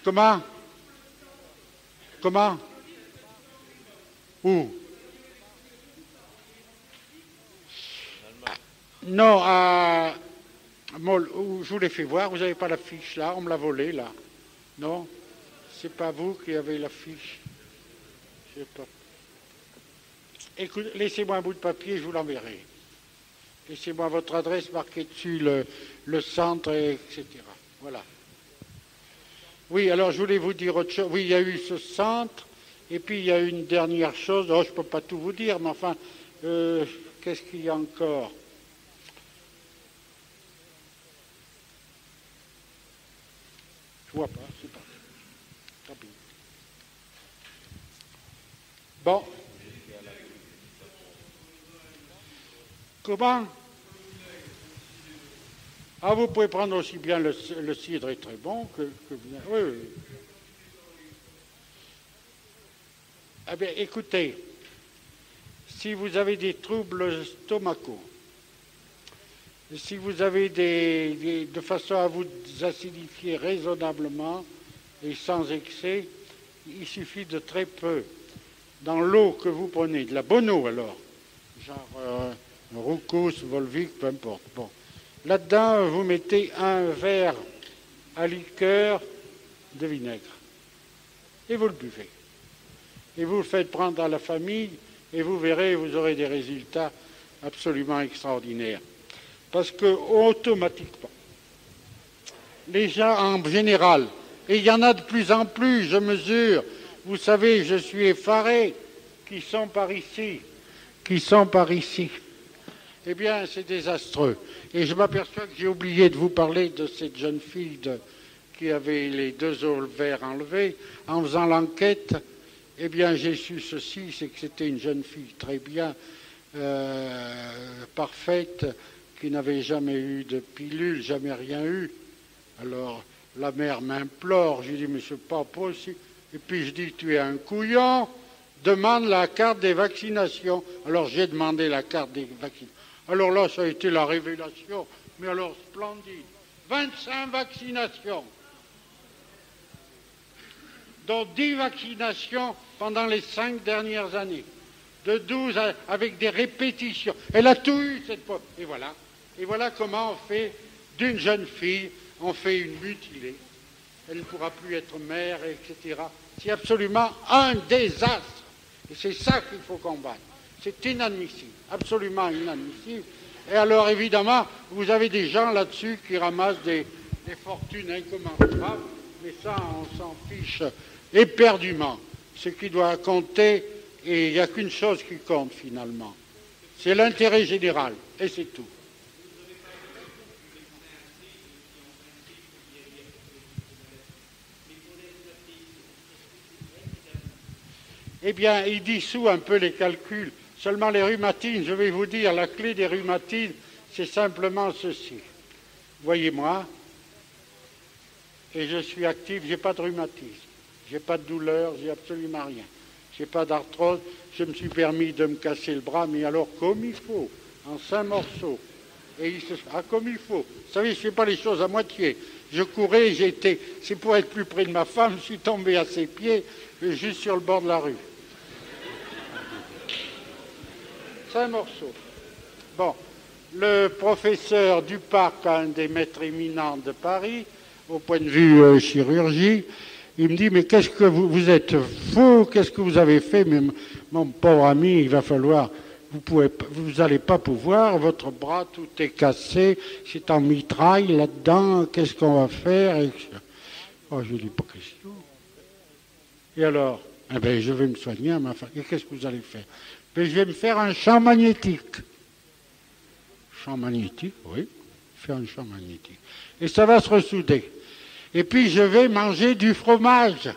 comment? Où? Non, à Moll, je vous l'ai fait voir, vous n'avez pas la fiche là, on me l'a volée là. Non? C'est pas vous qui avez la fiche? Je sais pas. Écoutez, laissez-moi un bout de papier, je vous l'enverrai. Laissez-moi votre adresse, marquée dessus le centre, etc. Voilà. Oui, alors je voulais vous dire autre chose. Oui, il y a eu ce centre, et puis il y a eu une dernière chose. Oh, je ne peux pas tout vous dire, mais enfin, qu'est-ce qu'il y a encore? Je vois pas, c'est pas. Tant pis. Bon. Comment? Ah, vous pouvez prendre aussi bien le cidre est très bon que bien. Oui, oui. Eh bien, écoutez, si vous avez des troubles stomacaux, si vous avez de façon à vous acidifier raisonnablement et sans excès, il suffit de très peu. Dans l'eau que vous prenez, de la bonne eau alors, genre Roucous, Volvic, peu importe. Bon. Là-dedans, vous mettez un verre à liqueur de vinaigre et vous le buvez. Et vous le faites prendre à la famille et vous verrez, vous aurez des résultats absolument extraordinaires. Parce que automatiquement, les gens en général, et il y en a de plus en plus, je mesure, vous savez, je suis effaré, qui sont par ici, eh bien, c'est désastreux. Et je m'aperçois que j'ai oublié de vous parler de cette jeune fille qui avait les 2 ovaires enlevés. En faisant l'enquête, eh bien, j'ai su ceci, c'est que c'était une jeune fille très bien, parfaite, qui n'avait jamais eu de pilule, jamais rien eu. Alors, la mère m'implore, je lui dis, mais c'est pas possible. Et puis je dis, tu es un couillon, demande la carte des vaccinations. Alors j'ai demandé la carte des vaccinations. Alors là, ça a été la révélation, mais alors splendide. 25 vaccinations, dont 10 vaccinations pendant les 5 dernières années, de 12 avec des répétitions. Elle a tout eu cette fois. Et voilà comment on fait d'une jeune fille, on fait une mutilée. Elle ne pourra plus être mère, etc. C'est absolument un désastre. Et c'est ça qu'il faut combattre. C'est inadmissible, absolument inadmissible. Et alors, évidemment, vous avez des gens là-dessus qui ramassent des fortunes incommensurables, mais ça, on s'en fiche éperdument. Ce qui doit compter, et il n'y a qu'une chose qui compte finalement, c'est l'intérêt général, et c'est tout. Eh bien, il dissout un peu les calculs. Seulement les rhumatines, je vais vous dire, la clé des rhumatines, c'est simplement ceci. Voyez-moi, et je suis actif, je n'ai pas de rhumatisme, je n'ai pas de douleur, j'ai absolument rien. Je n'ai pas d'arthrose, je me suis permis de me casser le bras, mais alors comme il faut, en 5 morceaux. Et comme il faut. Vous savez, je ne fais pas les choses à moitié. Je courais, c'est pour être plus près de ma femme, je suis tombé à ses pieds, juste sur le bord de la rue. 5 morceaux. Bon, le professeur Duparc, un des maîtres éminents de Paris, au point de vue chirurgie, il me dit, mais qu'est-ce que vous êtes fou, qu'est-ce que vous avez fait? Mais mon pauvre ami, il va falloir, vous n'allez pas pouvoir, votre bras tout est cassé, c'est en mitraille là-dedans, qu'est-ce qu'on va faire? Oh, je lui dis, pas question. Et alors? Eh bien, je vais me soigner à ma femme. Et qu'est-ce que vous allez faire? Ben, je vais me faire un champ magnétique. Champ magnétique, oui, faire un champ magnétique. Et ça va se ressouder. Et puis je vais manger du fromage.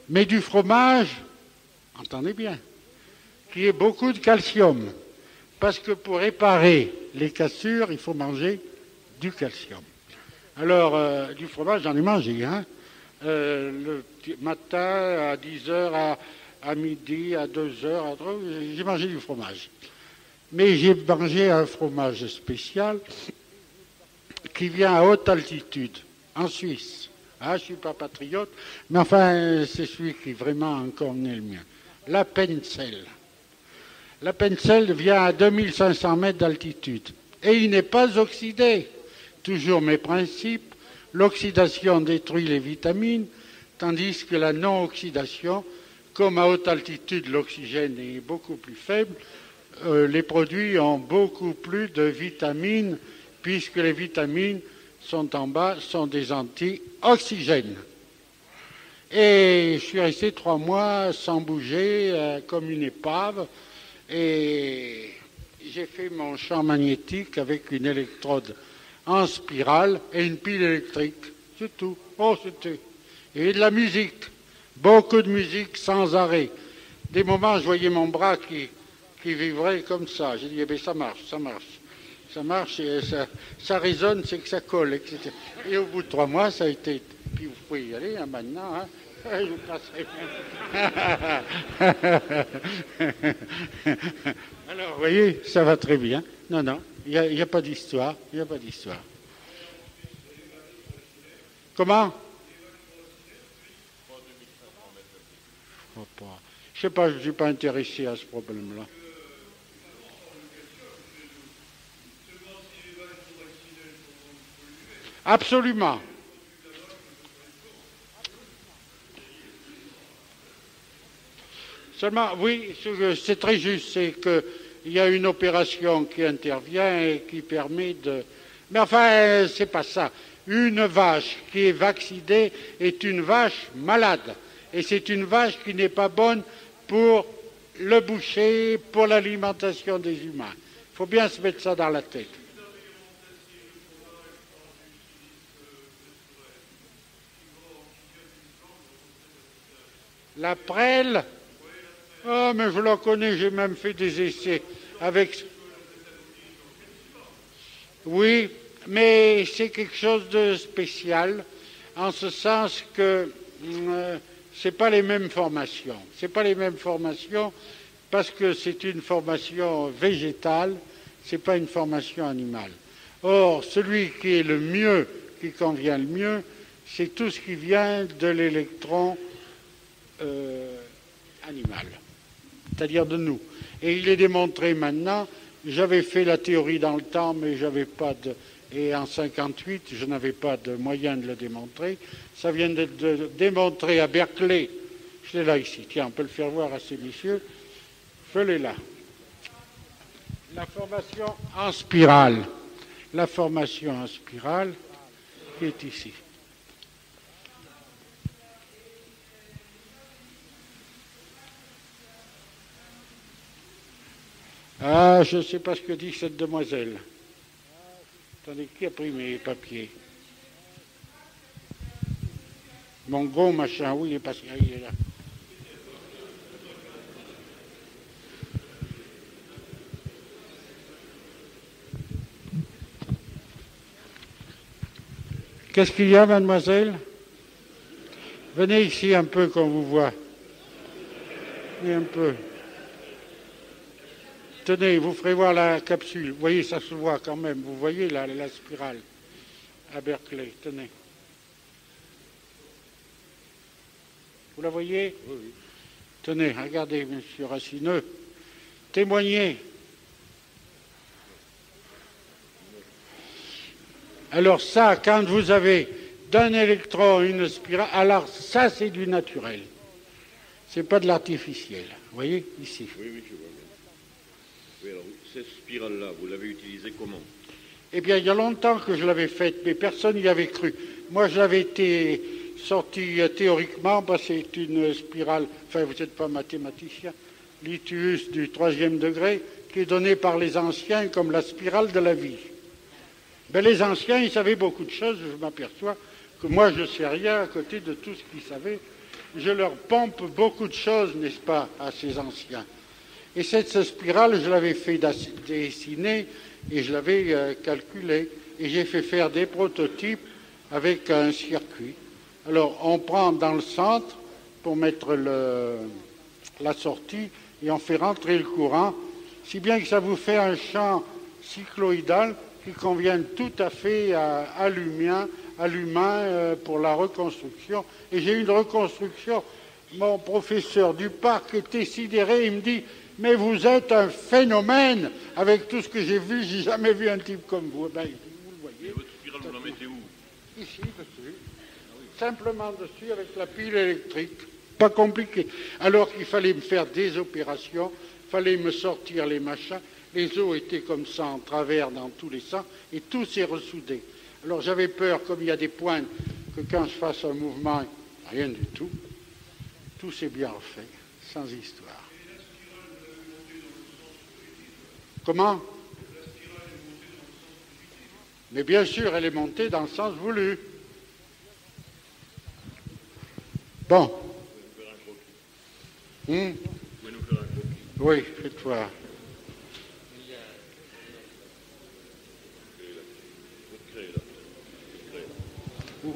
Mais du fromage, entendez bien, qui ait beaucoup de calcium. Parce que pour réparer les cassures, il faut manger du calcium. Alors, du fromage, j'en ai mangé, hein. Le matin, à 10h, à midi, à 2h, à 3h, j'ai mangé du fromage. Mais j'ai mangé un fromage spécial qui vient à haute altitude, en Suisse. Ah, je ne suis pas patriote, mais enfin, c'est celui qui vraiment encore est le mien. La Pencel. La Pencel vient à 2500 mètres d'altitude. Et il n'est pas oxydé. Toujours mes principes. L'oxydation détruit les vitamines, tandis que la non-oxydation, comme à haute altitude l'oxygène est beaucoup plus faible, les produits ont beaucoup plus de vitamines, puisque les vitamines sont en bas, sont des antioxygènes. Et je suis resté 3 mois sans bouger, comme une épave, et j'ai fait mon champ magnétique avec une électrode en spirale et une pile électrique. C'est tout. Oh, c'était. Et de la musique. Beaucoup de musique sans arrêt. Des moments, je voyais mon bras qui qui vivrait comme ça. J'ai dit, eh bien, ça marche. Ça marche, et ça résonne, c'est que ça colle, etc. Et au bout de 3 mois, ça a été... Puis vous pouvez y aller, hein, maintenant. Hein. Je vous passerai. Alors, vous voyez, ça va très bien. Non, il n'y a pas d'histoire. Il n'y a pas d'histoire. Comment? Je ne sais pas, je ne suis pas intéressé à ce problème-là. Absolument. Seulement, oui, c'est très juste, c'est qu'il y a une opération qui intervient et qui permet de... Mais enfin, c'est pas ça. Une vache qui est vaccinée est une vache malade. Et c'est une vache qui n'est pas bonne pour le boucher, pour l'alimentation des humains. Il faut bien se mettre ça dans la tête. La prêle, oh, mais je la connais, j'ai même fait des essais avec... Oui, mais c'est quelque chose de spécial, en ce sens que c'est pas les mêmes formations. C'est pas les mêmes formations parce que c'est une formation végétale, c'est pas une formation animale. Or, celui qui est le mieux, qui convient le mieux, c'est tout ce qui vient de l'électron animal, c'est-à-dire de nous. Et il est démontré maintenant, j'avais fait la théorie dans le temps, mais j'avais pas de... Et en 58, je n'avais pas de moyen de le démontrer. Ça vient d'être démontré à Berkeley. Je l'ai là ici. Tiens, on peut le faire voir à ces messieurs. Je l'ai là. La formation en spirale. La formation en spirale qui est ici. Ah, je ne sais pas ce que dit cette demoiselle. Attendez, qui a pris mes papiers? Mon gros machin, oui, il est passé, il est là. Qu'est-ce qu'il y a, mademoiselle? Venez ici un peu qu'on vous voit. Venez un peu. Tenez, vous ferez voir la capsule. Vous voyez, ça se voit quand même. Vous voyez la spirale à Berkeley. Tenez. Vous la voyez? Oui. Tenez, regardez, monsieur Racineux. Témoignez. Alors ça, quand vous avez d'un électron une spirale, alors ça, c'est du naturel. C'est pas de l'artificiel. Vous voyez, ici. Oui, je vois bien. Oui, alors, cette spirale-là, vous l'avez utilisée comment? Eh bien, il y a longtemps que je l'avais faite, mais personne n'y avait cru. Moi, je l'avais été sorti théoriquement, parce que c'est une spirale, enfin, vous n'êtes pas mathématicien, l'Itius du 3e degré, qui est donnée par les anciens comme la spirale de la vie. Ben, les anciens, ils savaient beaucoup de choses, je m'aperçois que moi, je ne sais rien à côté de tout ce qu'ils savaient. Je leur pompe beaucoup de choses, n'est-ce pas, à ces anciens. Et cette spirale, je l'avais fait dessiner et je l'avais calculée. Et j'ai fait faire des prototypes avec un circuit. Alors, on prend dans le centre pour mettre la sortie et on fait rentrer le courant, si bien que ça vous fait un champ cycloïdal qui convient tout à fait à l'humain pour la reconstruction. Et j'ai eu une reconstruction. Mon professeur du parc était sidéré, il me dit « Mais vous êtes un phénomène. Avec tout ce que j'ai vu, j'ai jamais vu un type comme vous. » Ben, vous le voyez. Et votre spirale, vous la mettez où? Ici, dessus. Simplement dessus, avec la pile électrique. Pas compliqué. Alors qu'il fallait me faire des opérations, il fallait me sortir les machins. Les os étaient comme ça, en travers dans tous les sens, et tout s'est ressoudé. Alors j'avais peur, comme il y a des pointes, que quand je fasse un mouvement, rien du tout. Tout s'est bien refait, sans histoire. Comment? Mais bien sûr, elle est montée dans le sens voulu. Bon. Vous pouvez nous faire un croquis? Oui, faites voir.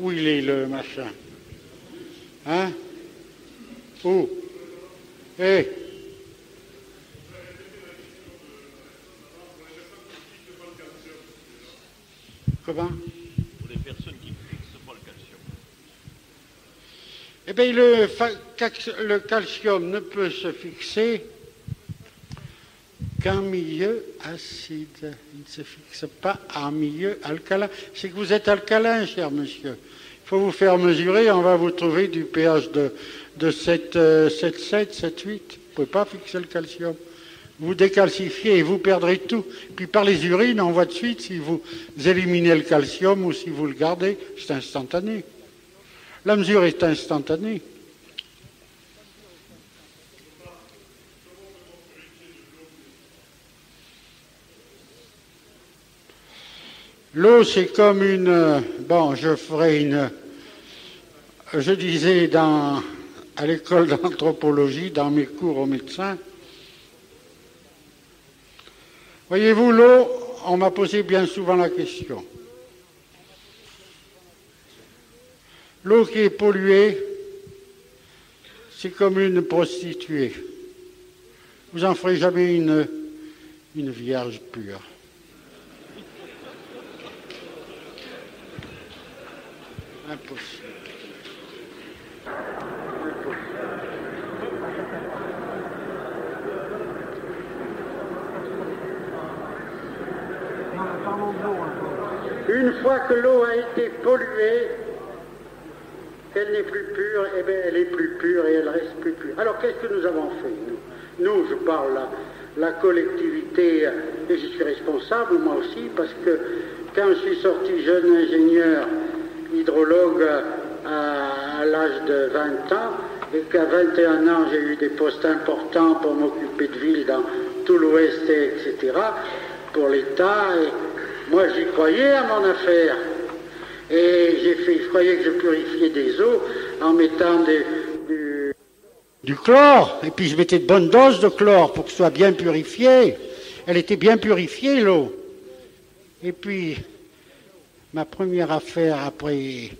Où il est le machin? Hein? Où? Eh? Comment? Pour les personnes qui ne fixent pas le calcium. Eh bien, le calcium ne peut se fixer qu'en milieu acide. Il ne se fixe pas en milieu alcalin. C'est que vous êtes alcalin, cher monsieur. Il faut vous faire mesurer, on va vous trouver du pH de 7,7, 7,8. Vous ne pouvez pas fixer le calcium. Vous décalcifiez et vous perdrez tout. Puis par les urines, on voit de suite si vous éliminez le calcium ou si vous le gardez. C'est instantané. La mesure est instantanée. L'eau, c'est comme une... Bon, je ferai une... Je disais à l'école d'anthropologie, dans mes cours aux médecins, voyez-vous, l'eau, on m'a posé bien souvent la question. L'eau qui est polluée, c'est comme une prostituée. Vous n'en ferez jamais une vierge pure. Impossible. Une fois que l'eau a été polluée, qu'elle n'est plus pure, eh bien elle est plus pure et elle reste plus pure. Alors qu'est-ce que nous avons fait, nous, je parle la collectivité, et je suis responsable moi aussi, parce que quand je suis sorti jeune ingénieur hydrologue à l'âge de 20 ans, et qu'à 21 ans j'ai eu des postes importants pour m'occuper de villes dans tout l'Ouest, etc., pour l'État, et moi j'y croyais à mon affaire. Et je croyais que je purifiais des eaux en mettant du chlore, et puis je mettais de bonnes doses de chlore pour que ce soit bien purifié. Elle était bien purifiée, l'eau. Et puis, ma première affaire après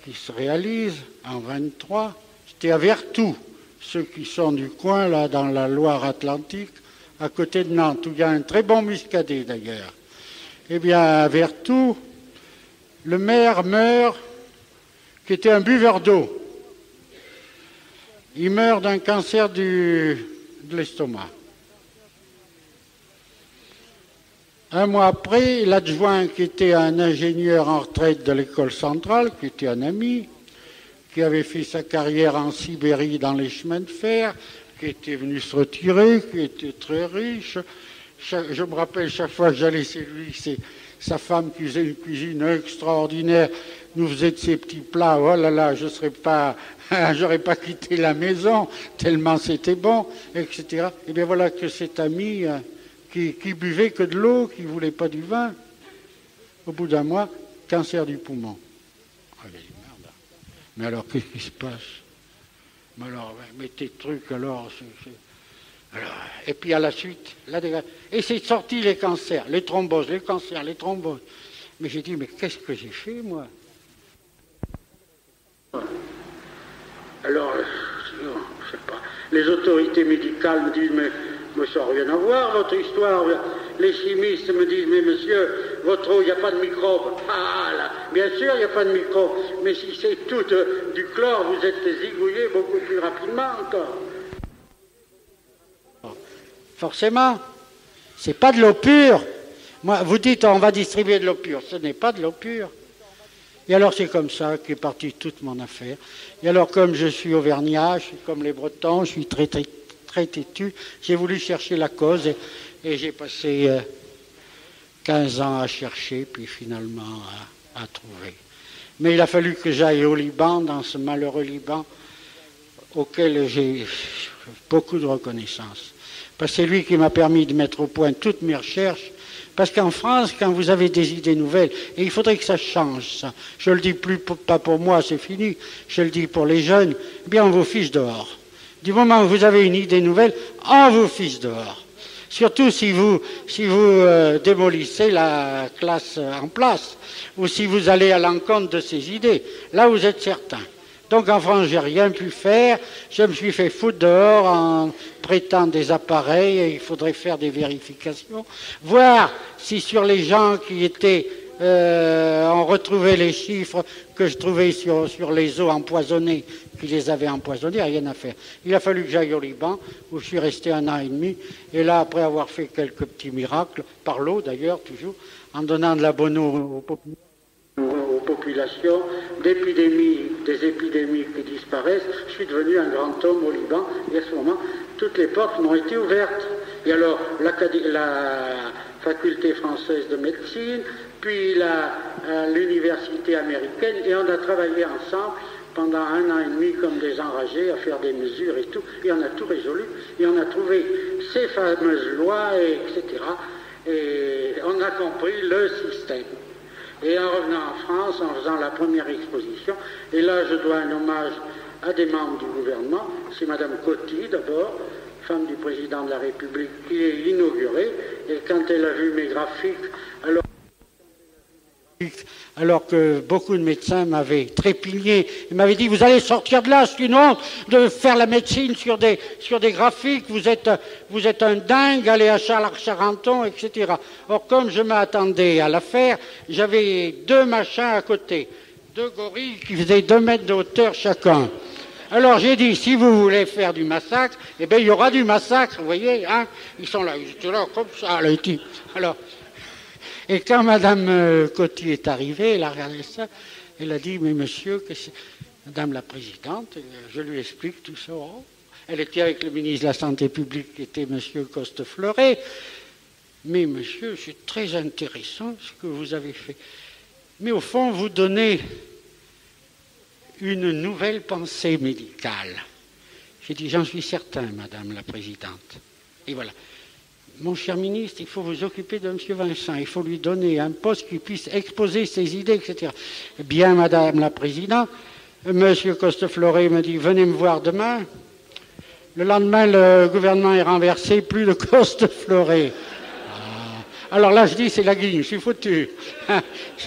qui se réalise en 23, c'était à Vertou, ceux qui sont du coin, là, dans la Loire-Atlantique, à côté de Nantes, où il y a un très bon muscadet d'ailleurs. Eh bien, à Vertou, le maire meurt, qui était un buveur d'eau. Il meurt d'un cancer de l'estomac. Un mois après, l'adjoint, qui était un ingénieur en retraite de l'école centrale, qui était un ami, qui avait fait sa carrière en Sibérie dans les chemins de fer, qui était venu se retirer, qui était très riche. Je me rappelle chaque fois que j'allais chez lui, c'est sa femme qui faisait une cuisine extraordinaire, nous faisait de ces petits plats, oh là là, j'aurais pas quitté la maison, tellement c'était bon, etc. Et bien voilà que cet ami qui buvait que de l'eau, qui voulait pas du vin, au bout d'un mois, cancer du poumon. Oh, il a dit, merde. Mais alors, qu'est-ce qui se passe? Mais alors, mais tes trucs, alors... Alors, et puis à la suite, et c'est sorti les cancers, les thromboses, les cancers, les thromboses. Mais j'ai dit, mais qu'est-ce que j'ai fait, moi? Alors, je sais pas, les autorités médicales me disent, mais ça n'a rien à voir, votre histoire. Les chimistes me disent, mais monsieur, votre eau, il n'y a pas de microbes. Ah là, bien sûr, il n'y a pas de microbes. Mais si c'est tout du chlore, vous êtes zigouillé beaucoup plus rapidement encore. Forcément, c'est pas de l'eau pure. Moi, vous dites, on va distribuer de l'eau pure. Ce n'est pas de l'eau pure. Et alors, c'est comme ça qu'est partie toute mon affaire. Et alors, comme je suis auvergnat, je suis comme les Bretons, je suis très, très, très têtu, j'ai voulu chercher la cause et j'ai passé 15 ans à chercher, puis finalement à trouver. Mais il a fallu que j'aille au Liban, dans ce malheureux Liban, auquel j'ai beaucoup de reconnaissance. Parce que c'est lui qui m'a permis de mettre au point toutes mes recherches. Parce qu'en France, quand vous avez des idées nouvelles, et il faudrait que ça change, ça. Je le dis pas pour moi, c'est fini. Je le dis pour les jeunes. Eh bien, on vous fiche dehors. Du moment où vous avez une idée nouvelle, on vous fiche dehors. Surtout si vous démolissez la classe en place, ou si vous allez à l'encontre de ses idées. Là, vous êtes certain. Donc en France, j'ai rien pu faire. Je me suis fait foutre dehors en prêtant des appareils et il faudrait faire des vérifications. Voir si sur les gens qui étaient... on retrouvait les chiffres que je trouvais sur les eaux empoisonnées, qui les avaient empoisonnés, rien à faire. Il a fallu que j'aille au Liban, où je suis resté 1 an et demi. Et là, après avoir fait quelques petits miracles, par l'eau d'ailleurs, toujours, en donnant de la bonne eau aux populations, des épidémies qui disparaissent, je suis devenu un grand homme au Liban, et à ce moment, toutes les portes m'ont été ouvertes. Et alors, la faculté française de médecine, puis l'université américaine, et on a travaillé ensemble pendant 1 an et demi comme des enragés à faire des mesures et tout, et on a tout résolu, et on a trouvé ces fameuses lois, etc. Et on a compris le système. Et en revenant en France, en faisant la première exposition, et là je dois un hommage à des membres du gouvernement, c'est Madame Coty d'abord, femme du président de la République, qui est inaugurée, et quand elle a vu mes graphiques, alors que beaucoup de médecins m'avaient trépigné, ils m'avaient dit, vous allez sortir de là, c'est une honte de faire la médecine sur des graphiques, vous êtes un dingue, allez à Charenton, etc. Or, comme je m'attendais à la faire, j'avais 2 machins à côté, 2 gorilles qui faisaient 2 mètres de hauteur chacun. Alors j'ai dit, si vous voulez faire du massacre, eh bien il y aura du massacre, vous voyez, hein, ils sont là, ils étaient là comme ça, les types. Alors, et quand Madame Coty est arrivée, elle a regardé ça, elle a dit, mais monsieur, Madame la Présidente, je lui explique tout ça. Elle était avec le ministre de la Santé publique, qui était monsieur Coste-Fleuret. Mais monsieur, c'est très intéressant ce que vous avez fait. Mais au fond, vous donnez une nouvelle pensée médicale. J'ai dit, j'en suis certain, Madame la Présidente. Et voilà. Mon cher ministre, il faut vous occuper de M. Vincent, il faut lui donner un poste qui puisse exposer ses idées, etc. Bien, Madame la Présidente, M. Coste-Fleuret me dit, venez me voir demain. Le lendemain, le gouvernement est renversé, plus de Coste-Fleuret. Alors là, je dis, c'est la guigne, je suis foutu. Je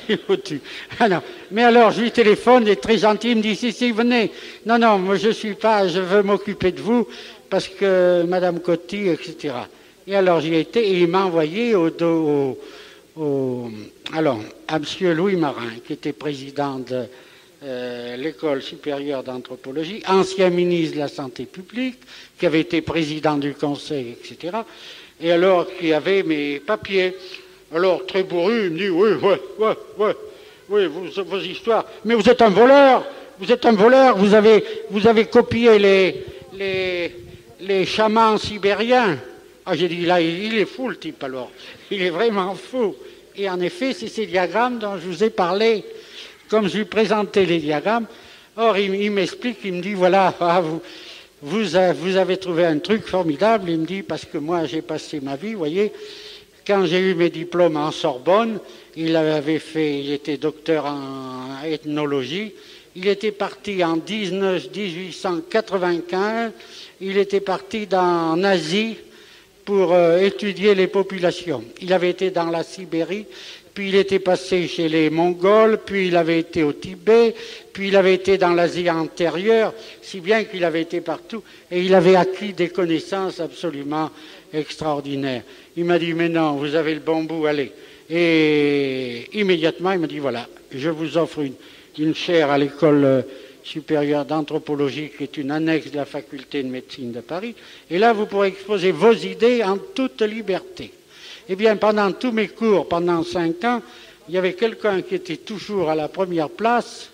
suis foutu. Alors, mais alors, je lui téléphone, il est très gentil, il me dit, si, venez. Non, moi je suis pas, je veux m'occuper de vous, parce que Madame Coty, etc. Et alors j'y étais, et il m'a envoyé à M. Louis Marin, qui était président de l'École supérieure d'anthropologie, ancien ministre de la Santé publique, qui avait été président du Conseil, etc., et alors qui avait mes papiers. Alors, très bourru, il me dit, oui, vos histoires, mais vous êtes un voleur, vous avez copié les chamans sibériens. Ah, j'ai dit, là, il est fou, le type, alors. Il est vraiment fou. Et en effet, c'est ces diagrammes dont je vous ai parlé. Comme je lui présentais les diagrammes, or, il m'explique, il me dit, voilà, vous avez trouvé un truc formidable. Il me dit, parce que moi, j'ai passé ma vie, vous voyez, quand j'ai eu mes diplômes en Sorbonne, il était docteur en ethnologie. Il était parti en 1895, il était parti en Asie, pour étudier les populations. Il avait été dans la Sibérie, puis il était passé chez les Mongols, puis il avait été au Tibet, puis il avait été dans l'Asie antérieure, si bien qu'il avait été partout, et il avait acquis des connaissances absolument extraordinaires. Il m'a dit, mais non, vous avez le bon bout, allez. Et immédiatement, il m'a dit, voilà, je vous offre une chaire à l'école supérieure d'anthropologie, qui est une annexe de la faculté de médecine de Paris, et là vous pourrez exposer vos idées en toute liberté. Eh bien, pendant tous mes cours, pendant 5 ans, il y avait quelqu'un qui était toujours à la première place.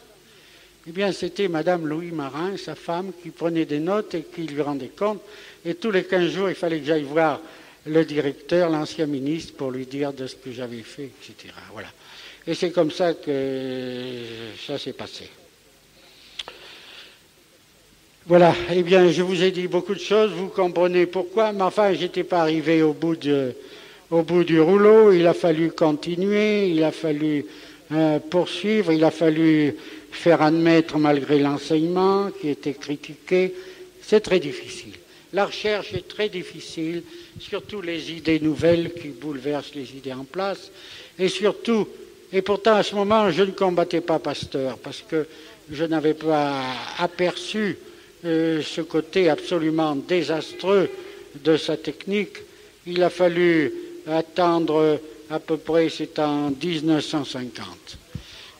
Eh bien, c'était Madame Louis Marin, sa femme, qui prenait des notes et qui lui rendait compte, et tous les 15 jours, il fallait que j'aille voir le directeur, l'ancien ministre, pour lui dire de ce que j'avais fait, etc. Voilà. Et c'est comme ça que ça s'est passé. Voilà, eh bien, je vous ai dit beaucoup de choses, vous comprenez pourquoi, mais enfin, je n'étais pas arrivé au bout du rouleau, il a fallu continuer, il a fallu poursuivre, il a fallu faire admettre malgré l'enseignement qui était critiqué, c'est très difficile. La recherche est très difficile, surtout les idées nouvelles qui bouleversent les idées en place. Et surtout, et pourtant à ce moment, je ne combattais pas Pasteur, parce que je n'avais pas aperçu ce côté absolument désastreux de sa technique. Il a fallu attendre à peu près, c'est en 1950.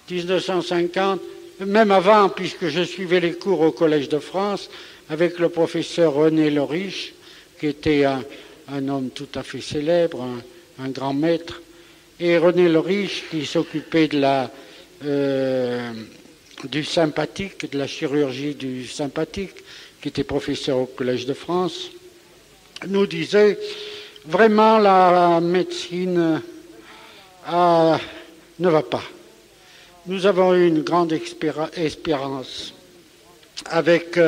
1950, même avant, puisque je suivais les cours au Collège de France, avec le professeur René Leriche, qui était un homme tout à fait célèbre, un grand maître, et René Leriche, qui s'occupait du sympathique, de la chirurgie du sympathique, qui était professeur au Collège de France, nous disait vraiment la médecine ne va pas. Nous avons eu une grande espérance avec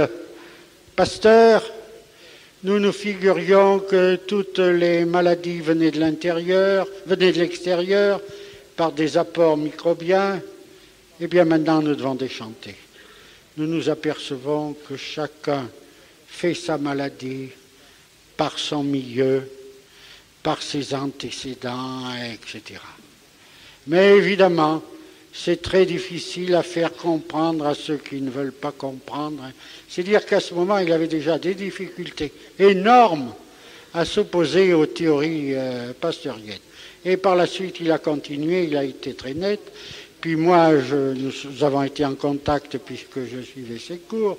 Pasteur. Nous nous figurions que toutes les maladies venaient de l'extérieur, par des apports microbiens. Eh bien maintenant, nous devons déchanter. Nous nous apercevons que chacun fait sa maladie par son milieu, par ses antécédents, etc. Mais évidemment, c'est très difficile à faire comprendre à ceux qui ne veulent pas comprendre. C'est-à-dire qu'à ce moment, il avait déjà des difficultés énormes à s'opposer aux théories pasteuriennes. Et par la suite, il a continué, il a été très net. Puis moi, nous avons été en contact puisque je suivais ses cours.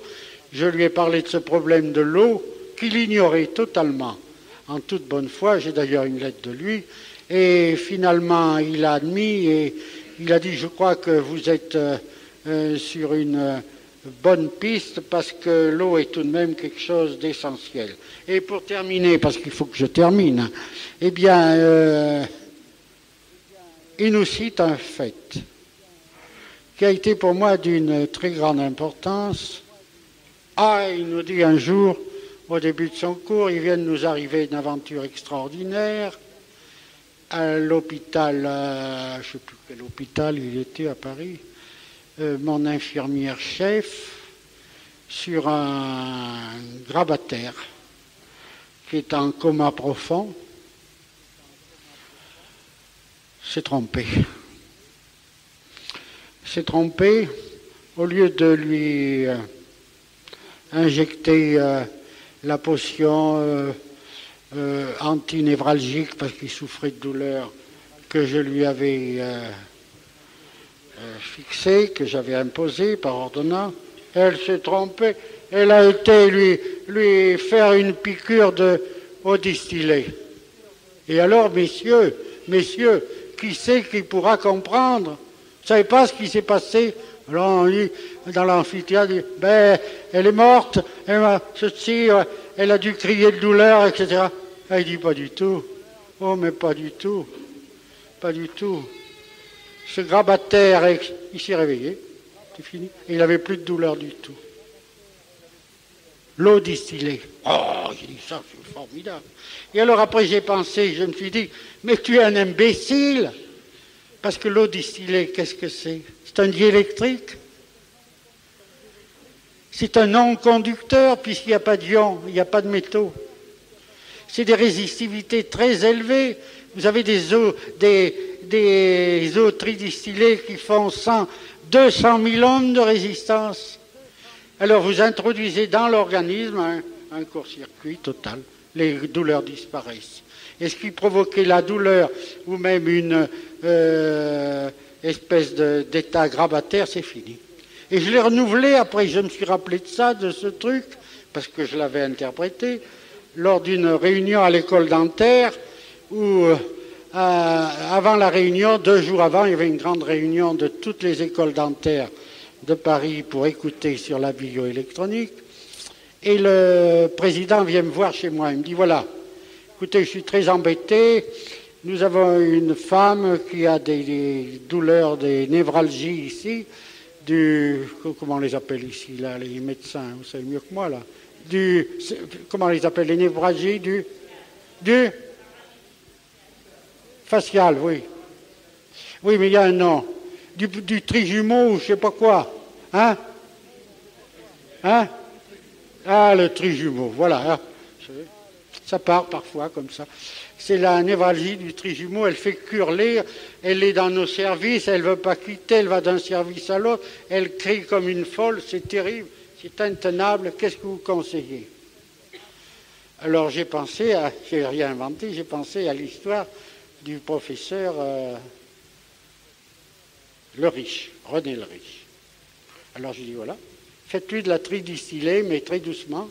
Je lui ai parlé de ce problème de l'eau qu'il ignorait totalement, en toute bonne foi. J'ai d'ailleurs une lettre de lui. Et finalement, il a admis et il a dit, je crois que vous êtes sur une bonne piste parce que l'eau est tout de même quelque chose d'essentiel. Et pour terminer, parce qu'il faut que je termine, eh bien, il nous cite un fait qui a été pour moi d'une très grande importance. Il nous dit un jour, au début de son cours, il vient de nous arriver une aventure extraordinaire. À l'hôpital, je ne sais plus quel hôpital il était à Paris, mon infirmière chef, sur un grabataire qui est en coma profond, s'est trompé. S'est trompé, au lieu de lui injecter la potion antinévralgique parce qu'il souffrait de douleur que je lui avais fixée, que j'avais imposée par ordonnance, elle s'est trompée. Elle a été lui faire une piqûre d'eau distillée. Et alors, messieurs, qui c'est qui pourra comprendre? Vous ne savez pas ce qui s'est passé? Alors on dit, dans l'amphithéâtre, elle est morte, elle a dû crier de douleur, etc. Il dit, pas du tout. Oh, mais pas du tout. Pas du tout. Ce grabataire, il s'est réveillé, c'est fini. Et il n'avait plus de douleur du tout. L'eau distillée. Oh, j'ai dit ça, c'est formidable. Et alors après j'ai pensé, je me suis dit, mais tu es un imbécile. Parce que l'eau distillée, qu'est-ce que c'est? C'est un diélectrique. C'est un non-conducteur, puisqu'il n'y a pas d'ions, il n'y a pas de métaux. C'est des résistivités très élevées. Vous avez des eaux tridistillées qui font 200 000 ohms de résistance. Alors vous introduisez dans l'organisme un court-circuit total. Les douleurs disparaissent. Et ce qui provoquait la douleur, ou même une espèce d'état grabataire, c'est fini. Et je l'ai renouvelé, après je me suis rappelé de ça, de ce truc, parce que je l'avais interprété, lors d'une réunion à l'école dentaire, où avant la réunion, 2 jours avant, il y avait une grande réunion de toutes les écoles dentaires de Paris pour écouter sur la bioélectronique. Et le président vient me voir chez moi, il me dit, voilà, écoutez, je suis très embêté, nous avons une femme qui a des douleurs, des névralgies ici, comment on les appelle ici, là, les médecins, vous savez mieux que moi, là, comment on les appelle, les névralgies du facial, oui. Oui, mais il y a un nom. Du trijumeau ou je sais pas quoi. Hein? Ah, le trijumeau, voilà. Ça part parfois comme ça. C'est la névralgie du trijumeau, elle fait qu'hurler, elle est dans nos services, elle ne veut pas quitter, elle va d'un service à l'autre, elle crie comme une folle, c'est terrible, c'est intenable, qu'est-ce que vous conseillez? Alors j'ai rien inventé, j'ai pensé à l'histoire du professeur Le Riche, René Le Riche. Alors je dis voilà, faites-lui de la tridistillée, mais très doucement,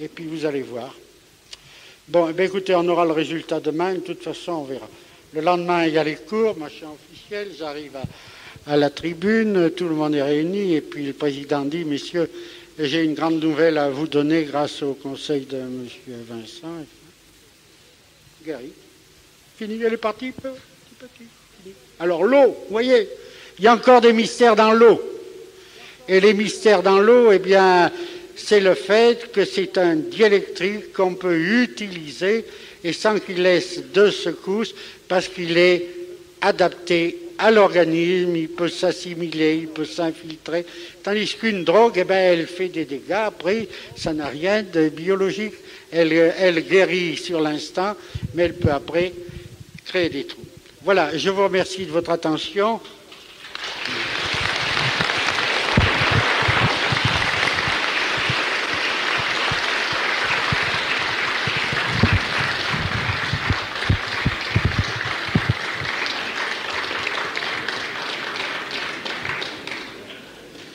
et puis vous allez voir. Bon, eh bien, écoutez, on aura le résultat demain, de toute façon on verra. Le lendemain, il y a les cours, machin officiel, j'arrive à la tribune, tout le monde est réuni, et puis le président dit, messieurs, j'ai une grande nouvelle à vous donner grâce au conseil de M. Vincent. Gary, fini, elle est partie, petit. Alors l'eau, vous voyez, il y a encore des mystères dans l'eau. Et les mystères dans l'eau, eh bien, c'est le fait que c'est un diélectrique qu'on peut utiliser et sans qu'il laisse de secousses parce qu'il est adapté à l'organisme, il peut s'assimiler, il peut s'infiltrer, tandis qu'une drogue, eh bien, elle fait des dégâts, après, ça n'a rien de biologique, elle guérit sur l'instant, mais elle peut après créer des troubles. Voilà, je vous remercie de votre attention.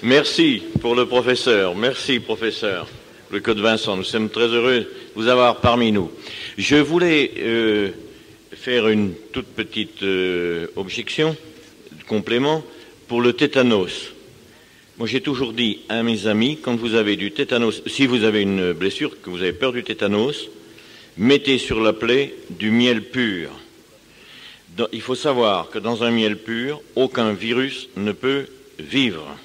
Merci pour le professeur. Merci, professeur Louis-Claude Vincent. Nous sommes très heureux de vous avoir parmi nous. Je voulais faire une toute petite objection, complément, pour le tétanos. Moi, j'ai toujours dit à mes amis, quand vous avez du tétanos, si vous avez une blessure, que vous avez peur du tétanos, mettez sur la plaie du miel pur. Il faut savoir que dans un miel pur, aucun virus ne peut vivre.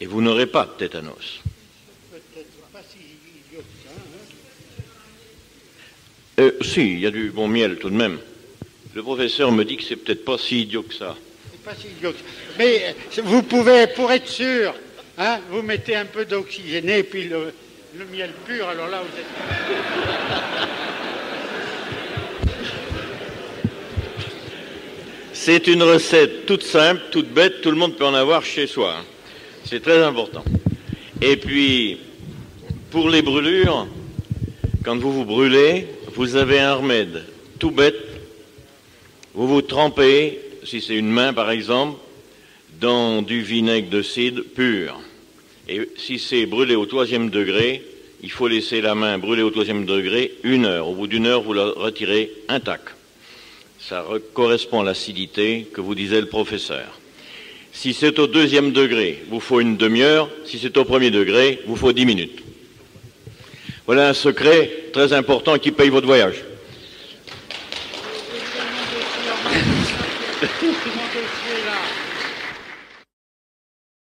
Et vous n'aurez pas de tétanos. Peut-être pas si idiot que ça. Si, il y a du bon miel tout de même. Le professeur me dit que c'est peut-être pas si idiot que ça. C'est pas si idiot que ça. Mais vous pouvez, pour être sûr, hein, vous mettez un peu d'oxygéné et puis le miel pur, alors là vous êtes... C'est une recette toute simple, toute bête, tout le monde peut en avoir chez soi. Hein. C'est très important. Et puis, pour les brûlures, quand vous vous brûlez, vous avez un remède tout bête. Vous vous trempez, si c'est une main par exemple, dans du vinaigre de cidre pur. Et si c'est brûlé au 3e degré, il faut laisser la main brûler au 3e degré 1 heure. Au bout d'1 heure, vous la retirez intacte. Ça correspond à l'acidité que vous disait le professeur. Si c'est au 2e degré, vous faut une demi-heure. Si c'est au 1er degré, vous faut 10 minutes. Voilà un secret très important qui paye votre voyage. Mon dossier là.